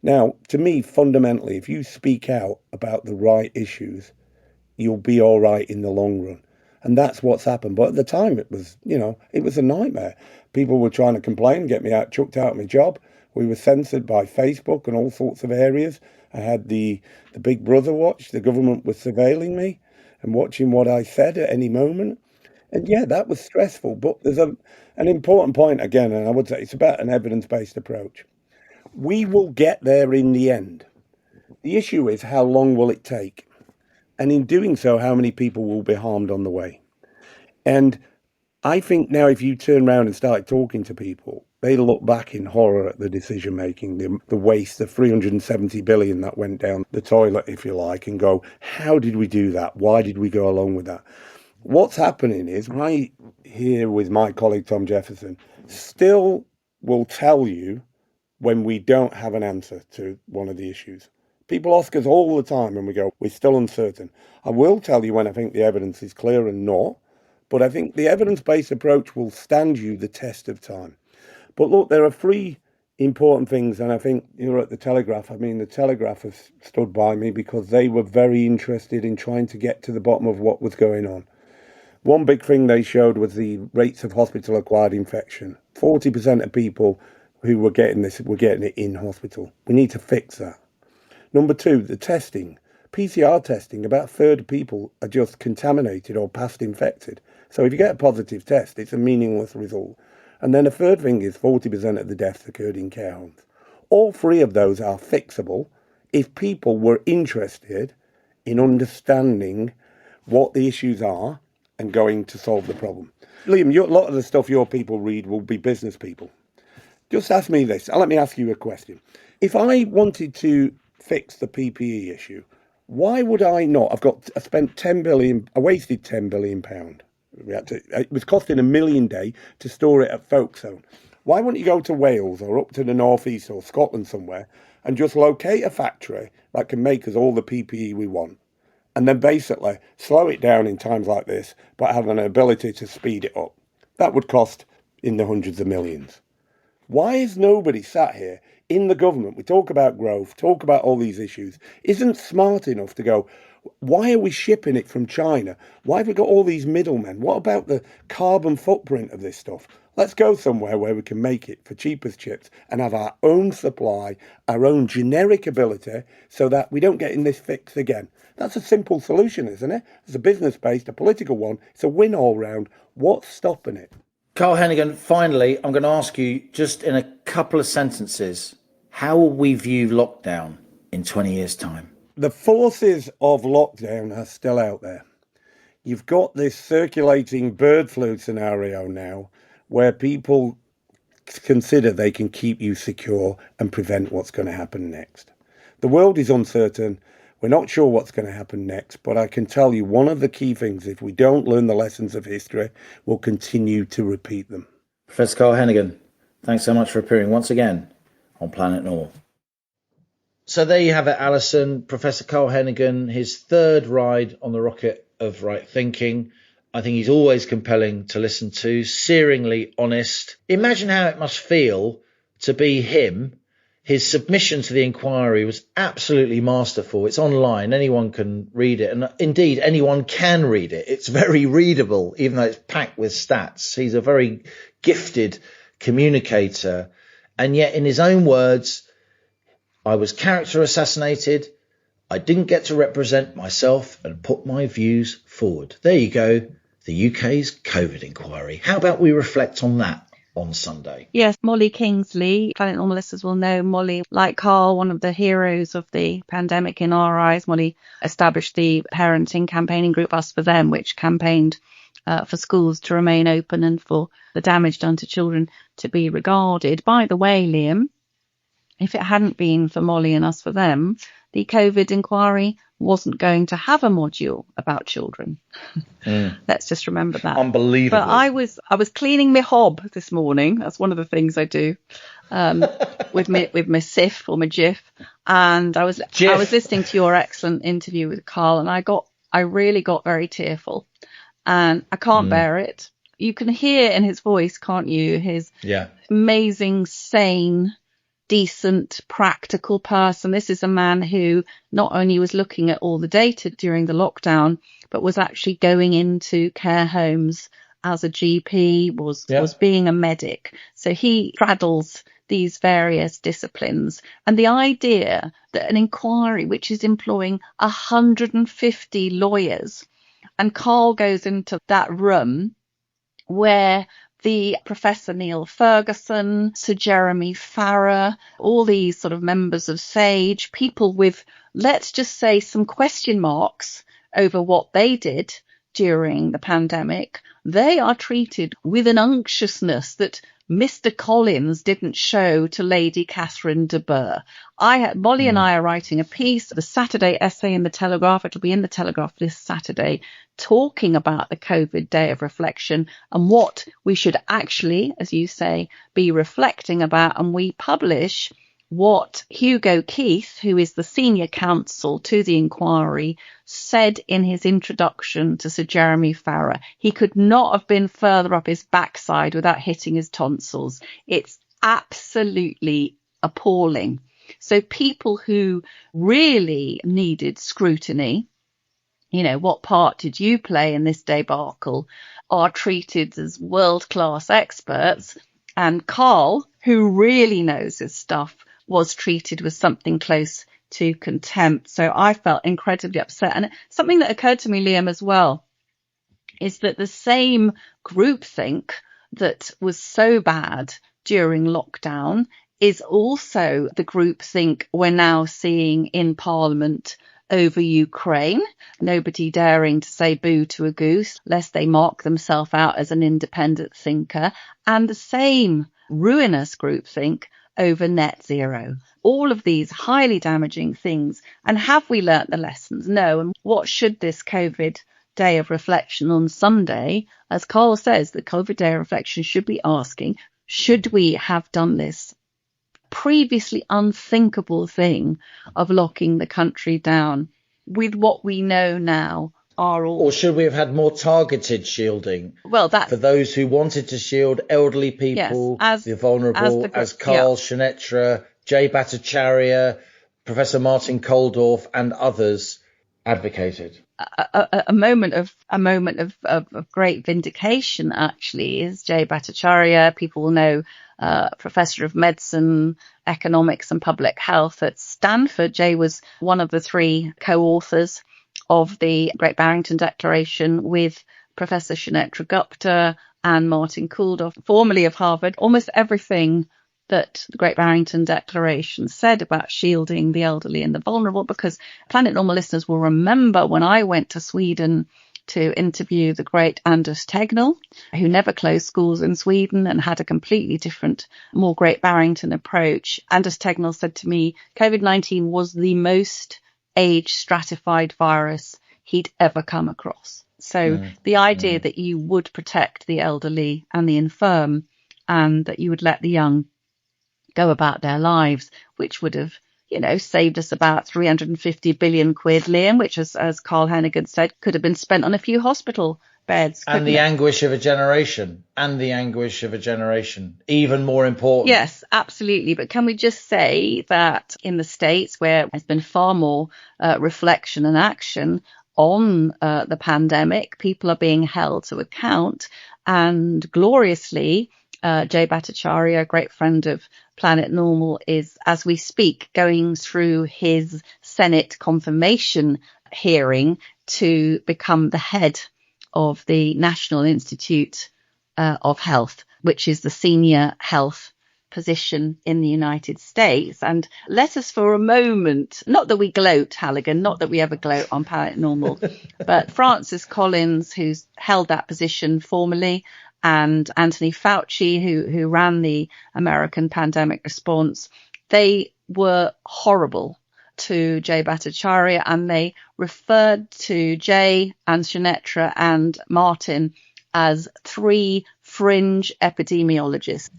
Now, to me, fundamentally, if you speak out about the right issues, you'll be all right in the long run. And that's what's happened. But at the time, it was a nightmare. People were trying to complain, get me out, chucked out of my job. We were censored by Facebook and all sorts of areas. I had the Big Brother watch. The government was surveilling me and watching what I said at any moment. And yeah, that was stressful. But there's an important point again, and I would say it's about an evidence-based approach. We will get there in the end. The issue is, how long will it take? And in doing so, how many people will be harmed on the way? And I think now if you turn around and start talking to people, they look back in horror at the decision making, the waste, the 370 billion that went down the toilet, if you like, and go, how did we do that? Why did we go along with that? What's happening is, I, here with my colleague Tom Jefferson, still will tell you when we don't have an answer to one of the issues. People ask us all the time and we go, we're still uncertain. I will tell you when I think the evidence is clear and not, but I think the evidence-based approach will stand you the test of time. But look, there are three important things, and I think you're at the Telegraph. I mean, the Telegraph has stood by me because they were very interested in trying to get to the bottom of what was going on. One big thing they showed was the rates of hospital-acquired infection. 40% of people who were getting this were getting it in hospital. We need to fix that. Number two, the testing. PCR testing, about a third of people are just contaminated or past infected. So if you get a positive test, it's a meaningless result. And then a third thing is 40% of the deaths occurred in care homes. All three of those are fixable if people were interested in understanding what the issues are and going to solve the problem. Liam, a lot of the stuff your people read will be business people. Just ask me this. Let me ask you a question. If I wanted to fix the PPE issue, why would I not? I spent 10 billion, I wasted 10 billion pound. It was costing $1 million a day to store it at Folkestone. Why wouldn't you go to Wales or up to the northeast or Scotland somewhere and just locate a factory that can make us all the PPE we want? And then basically slow it down in times like this, but have an ability to speed it up. That would cost in the hundreds of millions. Why is nobody sat here in the government, we talk about growth, talk about all these issues, isn't smart enough to go, why are we shipping it from China? Why have we got all these middlemen? What about the carbon footprint of this stuff? Let's go somewhere where we can make it for cheapest chips and have our own supply, our own generic ability, so that we don't get in this fix again. That's a simple solution, isn't it? It's a business-based, a political one. It's a win all round. What's stopping it? Carl Heneghan, finally, I'm going to ask you just in a couple of sentences, how will we view lockdown in 20 years' time? The forces of lockdown are still out there. You've got this circulating bird flu scenario now where people consider they can keep you secure and prevent what's going to happen next. The world is uncertain. We're not sure what's going to happen next, but I can tell you one of the key things, if we don't learn the lessons of history, we'll continue to repeat them. Professor Carl Heneghan, thanks so much for appearing once again on Planet Normal. So there you have it, Allison. Professor Carl Heneghan, his third ride on the rocket of right thinking. I think he's always compelling to listen to, searingly honest. Imagine how it must feel to be him. His submission to the inquiry was absolutely masterful. It's online. Anyone can read it. And indeed, anyone can read it. It's very readable, even though it's packed with stats. He's a very gifted communicator. And yet, in his own words, I was character assassinated. I didn't get to represent myself and put my views forward. There you go. The UK's COVID inquiry. How about we reflect on that on Sunday? Yes, Molly Kingsley, Planet Normal listeners will know Molly, like Carl, one of the heroes of the pandemic in our eyes. Molly established the parenting campaigning group Us for Them, which campaigned for schools to remain open and for the damage done to children to be regarded. By the way, Liam, if it hadn't been for Molly and Us for Them, the COVID inquiry wasn't going to have a module about children. Let's just remember that. Unbelievable. But I was cleaning my hob this morning. That's one of the things I do with my SIF or my GIF. And I was listening to your excellent interview with Carl, and I really got very tearful, and I can't bear it. You can hear in his voice, can't you? His amazing, sane, decent, practical person. This is a man who not only was looking at all the data during the lockdown, but was actually going into care homes as a GP, was being a medic. So he straddles these various disciplines. And the idea that an inquiry which is employing 150 lawyers, and Carl goes into that room where the Professor Neil Ferguson, Sir Jeremy Farrar, all these sort of members of SAGE, people with, let's just say, some question marks over what they did during the pandemic, they are treated with an unctuousness that Mr. Collins didn't show to Lady Catherine de Bourgh. Molly and I are writing a piece, the Saturday essay in the Telegraph. It'll be in the Telegraph this Saturday, talking about the COVID Day of Reflection and what we should actually, as you say, be reflecting about. And we publish what Hugo Keith, who is the senior counsel to the inquiry, said in his introduction to Sir Jeremy Farrar. He could not have been further up his backside without hitting his tonsils. It's absolutely appalling. So people who really needed scrutiny, what part did you play in this debacle, are treated as world-class experts. And Carl, who really knows his stuff, was treated with something close to contempt. So I felt incredibly upset. And something that occurred to me, Liam, as well, is that the same groupthink that was so bad during lockdown is also the groupthink we're now seeing in Parliament over Ukraine. Nobody daring to say boo to a goose, lest they mark themselves out as an independent thinker. And the same ruinous groupthink over net zero. All of these highly damaging things. And have we learnt the lessons? No. And what should this COVID Day of Reflection on Sunday, as Carl says, the COVID Day of Reflection should be asking, should we have done this previously unthinkable thing of locking the country down with what we know now? Or should we have had more targeted shielding? Well, that for those who wanted to shield elderly people, the vulnerable, as Carl Heneghan, Jay Bhattacharya, Professor Martin Kulldorff, and others advocated. A moment of great vindication, actually, is Jay Bhattacharya. People will know, Professor of Medicine, Economics and Public Health at Stanford. Jay was one of the three co-authors of the Great Barrington Declaration with Professor Sunetra Gupta and Martin Kulldorff, formerly of Harvard. Almost everything that the Great Barrington Declaration said about shielding the elderly and the vulnerable, because Planet Normal listeners will remember when I went to Sweden to interview the great Anders Tegnell, who never closed schools in Sweden and had a completely different, more Great Barrington approach. Anders Tegnell said to me, COVID-19 was the most age stratified virus he'd ever come across. So the idea that you would protect the elderly and the infirm, and that you would let the young go about their lives, which would have, saved us about 350 billion quid, Liam, which, as Carl Heneghan said, could have been spent on a few hospital beds. And the anguish of a generation. Even more important. Yes, absolutely. But can we just say that in the States, where there's been far more reflection and action on the pandemic, people are being held to account, and gloriously, Jay Bhattacharya, a great friend of Planet Normal, is, as we speak, going through his Senate confirmation hearing to become the head of the National Institute of Health, which is the senior health position in the United States. And let us for a moment, not that we gloat, Halligan, not that we ever gloat on Planet Normal, but Francis Collins, who's held that position formerly, and Anthony Fauci, who ran the American pandemic response, they were horrible to Jay Bhattacharya, and they referred to Jay and Sinetra and Martin as three fringe epidemiologists.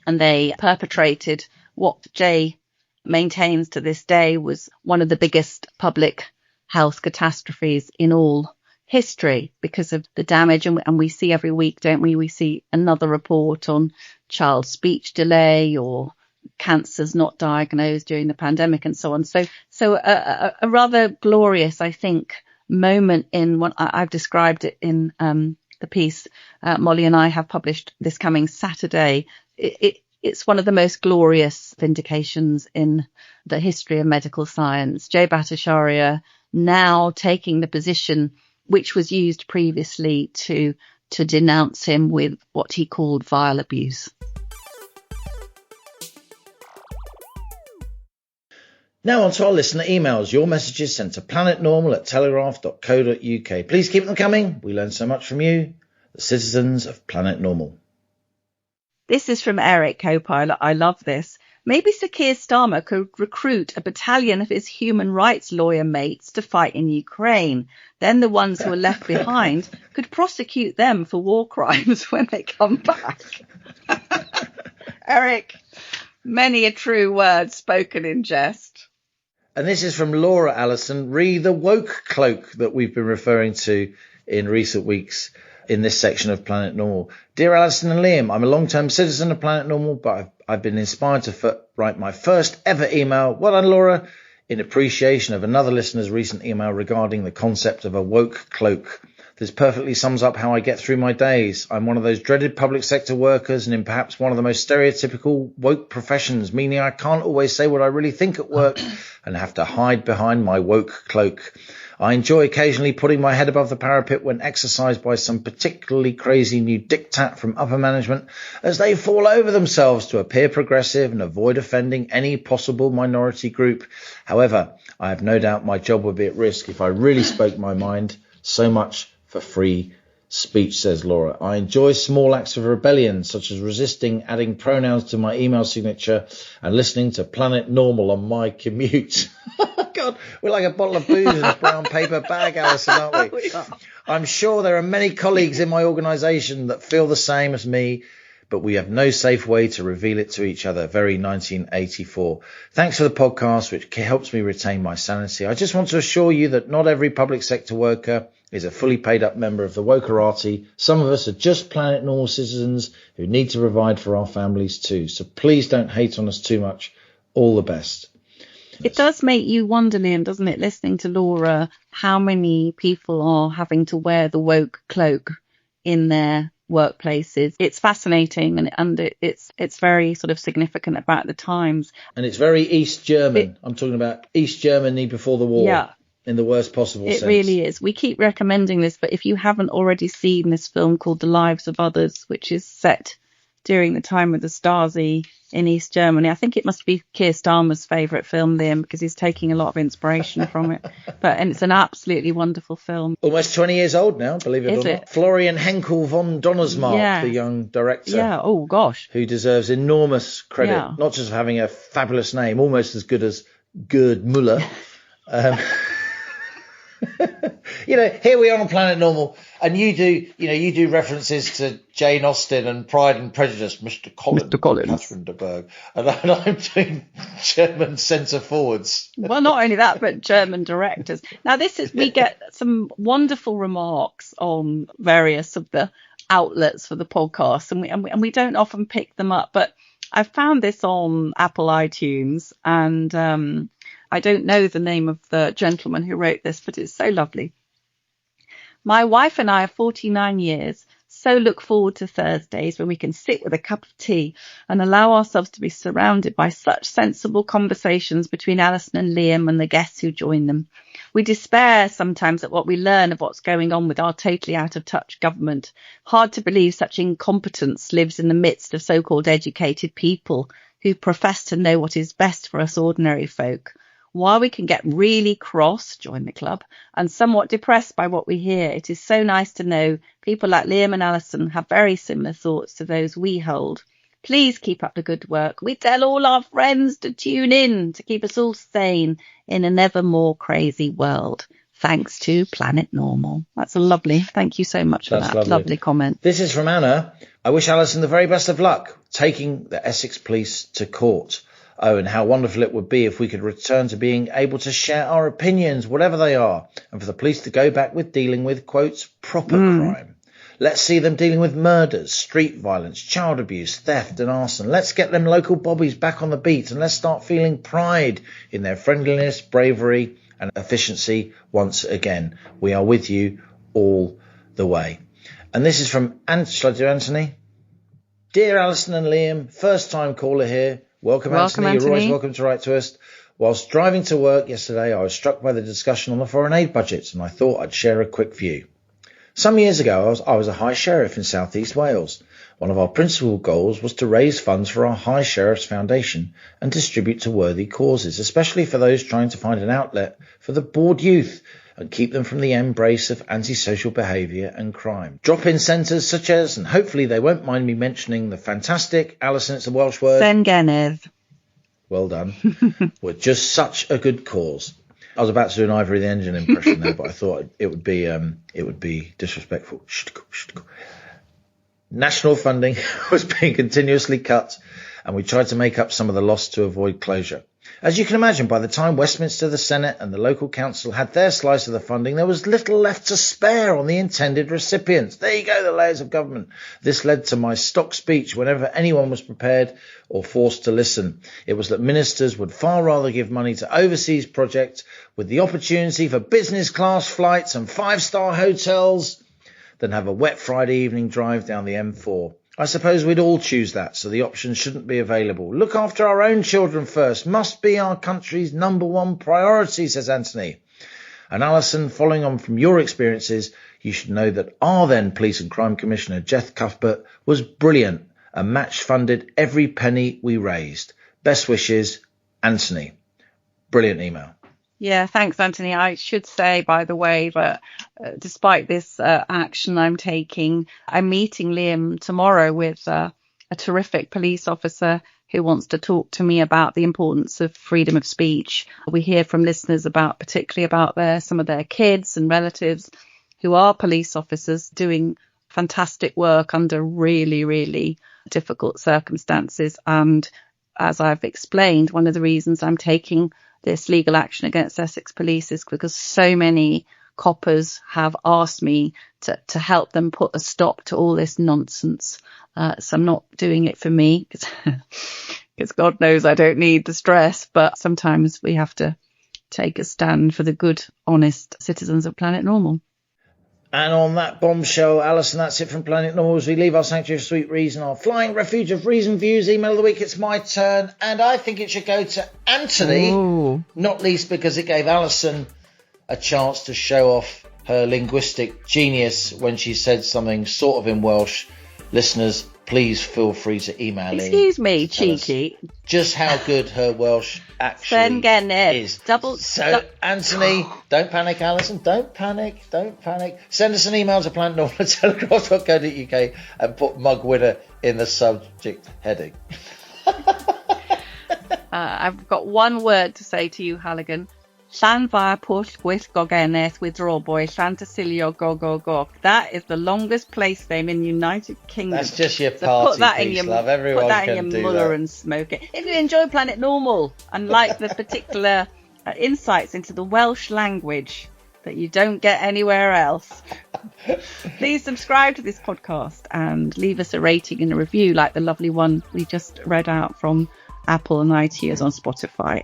And they perpetrated what Jay maintains to this day was one of the biggest public health catastrophes in all history because of the damage. And we see every week, don't we? We see another report on child speech delay or cancers not diagnosed during the pandemic and so on. So a rather glorious, I think, moment in what I've described it in the piece Molly and I have published this coming Saturday. It's one of the most glorious vindications in the history of medical science. Jay Bhattacharya now taking the position which was used previously to denounce him with what he called vile abuse. Now on to our listener emails. Your messages sent to planetnormal@telegraph.co.uk. Please keep them coming. We learn so much from you, the citizens of Planet Normal. This is from Eric, co-pilot. I love this. Maybe Sir Keir Starmer could recruit a battalion of his human rights lawyer mates to fight in Ukraine. Then the ones who are left behind could prosecute them for war crimes when they come back. Eric, many a true word spoken in jest. And this is from Laura Allison, re the woke cloak that we've been referring to in recent weeks in this section of Planet Normal. Dear Allison and Liam, I'm a long-term citizen of Planet Normal, but I've been inspired to write my first ever email. Well done, Laura, in appreciation of another listener's recent email regarding the concept of a woke cloak. This perfectly sums up how I get through my days. I'm one of those dreaded public sector workers and in perhaps one of the most stereotypical woke professions, meaning I can't always say what I really think at work and have to hide behind my woke cloak. I enjoy occasionally putting my head above the parapet when exercised by some particularly crazy new diktat from upper management as they fall over themselves to appear progressive and avoid offending any possible minority group. However, I have no doubt my job would be at risk if I really spoke my mind. So much for free speech, says Laura. I enjoy small acts of rebellion, such as resisting adding pronouns to my email signature and listening to Planet Normal on my commute. God, we're like a bottle of booze in a brown paper bag, Alison, aren't we? I'm sure there are many colleagues in my organisation that feel the same as me, but we have no safe way to reveal it to each other. Very 1984. Thanks for the podcast, which helps me retain my sanity. I just want to assure you that not every public sector worker is a fully paid up member of the wokerati. Some of us are just Planet Normal citizens who need to provide for our families too. So please don't hate on us too much. All the best. It does make you wonder, Liam, doesn't it, listening to Laura, how many people are having to wear the woke cloak in their workplaces. It's fascinating and it's very sort of significant about the times. And it's very East German. I'm talking about East Germany before the war. Yeah. In the worst possible sense. It really is. We keep recommending this, but if you haven't already seen this film called The Lives of Others, which is set during the time of the Stasi in East Germany, I think it must be Keir Starmer's favourite film, Liam, because he's taking a lot of inspiration from it. And it's an absolutely wonderful film. Almost 20 years old now, believe it or not. Florian Henkel von Donnersmarck, the young director. Yeah, oh gosh. Who deserves enormous credit, not just for having a fabulous name, almost as good as Gerd Müller. Um, here we are on Planet Normal, and you do references to Jane Austen and Pride and Prejudice, Mr. Collins. Catherine de Bourgh, and I'm doing German centre forwards. Well, not only that, but German directors. Now, we get some wonderful remarks on various of the outlets for the podcast, and we don't often pick them up, but I found this on Apple iTunes, and I don't know the name of the gentleman who wrote this, but it's so lovely. My wife and I are 49 years, so look forward to Thursdays when we can sit with a cup of tea and allow ourselves to be surrounded by such sensible conversations between Allison and Liam and the guests who join them. We despair sometimes at what we learn of what's going on with our totally out of touch government. Hard to believe such incompetence lives in the midst of so-called educated people who profess to know what is best for us ordinary folk. While we can get really cross, join the club, and somewhat depressed by what we hear, it is so nice to know people like Liam and Allison have very similar thoughts to those we hold. Please keep up the good work. We tell all our friends to tune in to keep us all sane in an ever more crazy world. Thanks to Planet Normal. That's lovely. Thank you so much for that lovely comment. This is from Anna. I wish Allison the very best of luck taking the Essex police to court. Oh, and how wonderful it would be if we could return to being able to share our opinions, whatever they are, and for the police to go back with dealing with, quotes, proper crime. Let's see them dealing with murders, street violence, child abuse, theft and arson. Let's get them local bobbies back on the beat, and let's start feeling pride in their friendliness, bravery and efficiency once again. We are with you all the way. And this is from, shall I do Anthony? Dear Alison and Liam, first time caller here. Welcome, Anthony. You're always welcome to write to us. Whilst driving to work yesterday, I was struck by the discussion on the foreign aid budgets, and I thought I'd share a quick view. Some years ago, I was a High Sheriff in South East Wales. One of our principal goals was to raise funds for our High Sheriff's Foundation and distribute to worthy causes, especially for those trying to find an outlet for the bored youth and keep them from the embrace of antisocial behaviour and crime. Drop-in centres such as, and hopefully they won't mind me mentioning the fantastic, Alison, it's a Welsh word. Sengenedd. Well done. Were just such a good cause. I was about to do an Ivory the Engine impression there, but I thought it would be disrespectful. National funding was being continuously cut, and we tried to make up some of the loss to avoid closure. As you can imagine, by the time Westminster, the Senate and the local council had their slice of the funding, there was little left to spare on the intended recipients. There you go, the layers of government. This led to my stock speech whenever anyone was prepared or forced to listen. It was that ministers would far rather give money to overseas projects with the opportunity for business class flights and 5-star hotels than have a wet Friday evening drive down the M4. I suppose we'd all choose that, so the option shouldn't be available. Look after our own children first. Must be our country's number one priority, says Anthony. And Alison, following on from your experiences, you should know that our then Police and Crime Commissioner, Jeff Cuthbert, was brilliant and match-funded every penny we raised. Best wishes, Anthony. Brilliant email. Yeah, thanks, Anthony. I should say, by the way, that despite this action I'm taking, I'm meeting Liam tomorrow with a terrific police officer who wants to talk to me about the importance of freedom of speech. We hear from listeners particularly about some of their kids and relatives who are police officers doing fantastic work under really, really difficult circumstances. And as I've explained, one of the reasons I'm taking this legal action against Essex Police is because so many coppers have asked me to help them put a stop to all this nonsense. So I'm not doing it for me because God knows I don't need the stress, but sometimes we have to take a stand for the good, honest citizens of Planet Normal. And on that bombshell, Alison, that's it from Planet Normal. As we leave our sanctuary of sweet reason, our flying refuge of reason views, email of the week, it's my turn. And I think it should go to Anthony, not least because it gave Alison a chance to show off her linguistic genius when she said something sort of in Welsh. Listeners, please feel free to email in. Excuse me, cheeky. Just how good her Welsh actually is. Anthony, don't panic, Alison. Don't panic. Send us an email to planetnormal@telegraph.co.uk and put mug winner in the subject heading. I've got one word to say to you, Halligan. Llan Fawr Pwll Gwyll Gogenes Withdrawboy Llantysilio Go Go Go. That is the longest place name in the United Kingdom. That's just your So party put that piece, in your, love. Everyone put that can in do your muller that. and smoke it. If you enjoy Planet Normal and like the particular insights into the Welsh language that you don't get anywhere else, please subscribe to this podcast and leave us a rating and a review like the lovely one we just read out from Apple and iTunes on Spotify.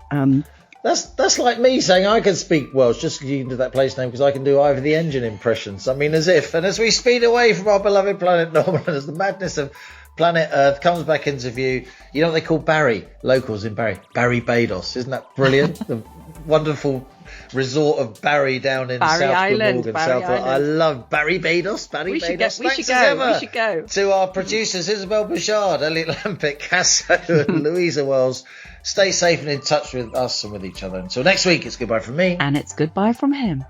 That's like me saying I can speak Welsh just because you can do that place name because I can do Ivor the Engine impressions. I mean, as if. And as we speed away from our beloved planet Normal and as the madness of planet Earth comes back into view, you know what they call Barry, locals in Barry? Barry Bados. Isn't that brilliant? The wonderful resort of Barry down in Barry South Island, Glamorgan, Barry South. Island. I love Barry Bados. Barry We should Bados. go- we Thanks should as go, ever we should go. to our producers Isabel Bouchard, Elliot Lampitt, Casso, and Louisa Wells. Stay safe and in touch with us and with each other. Until next week, it's goodbye from me. And it's goodbye from him.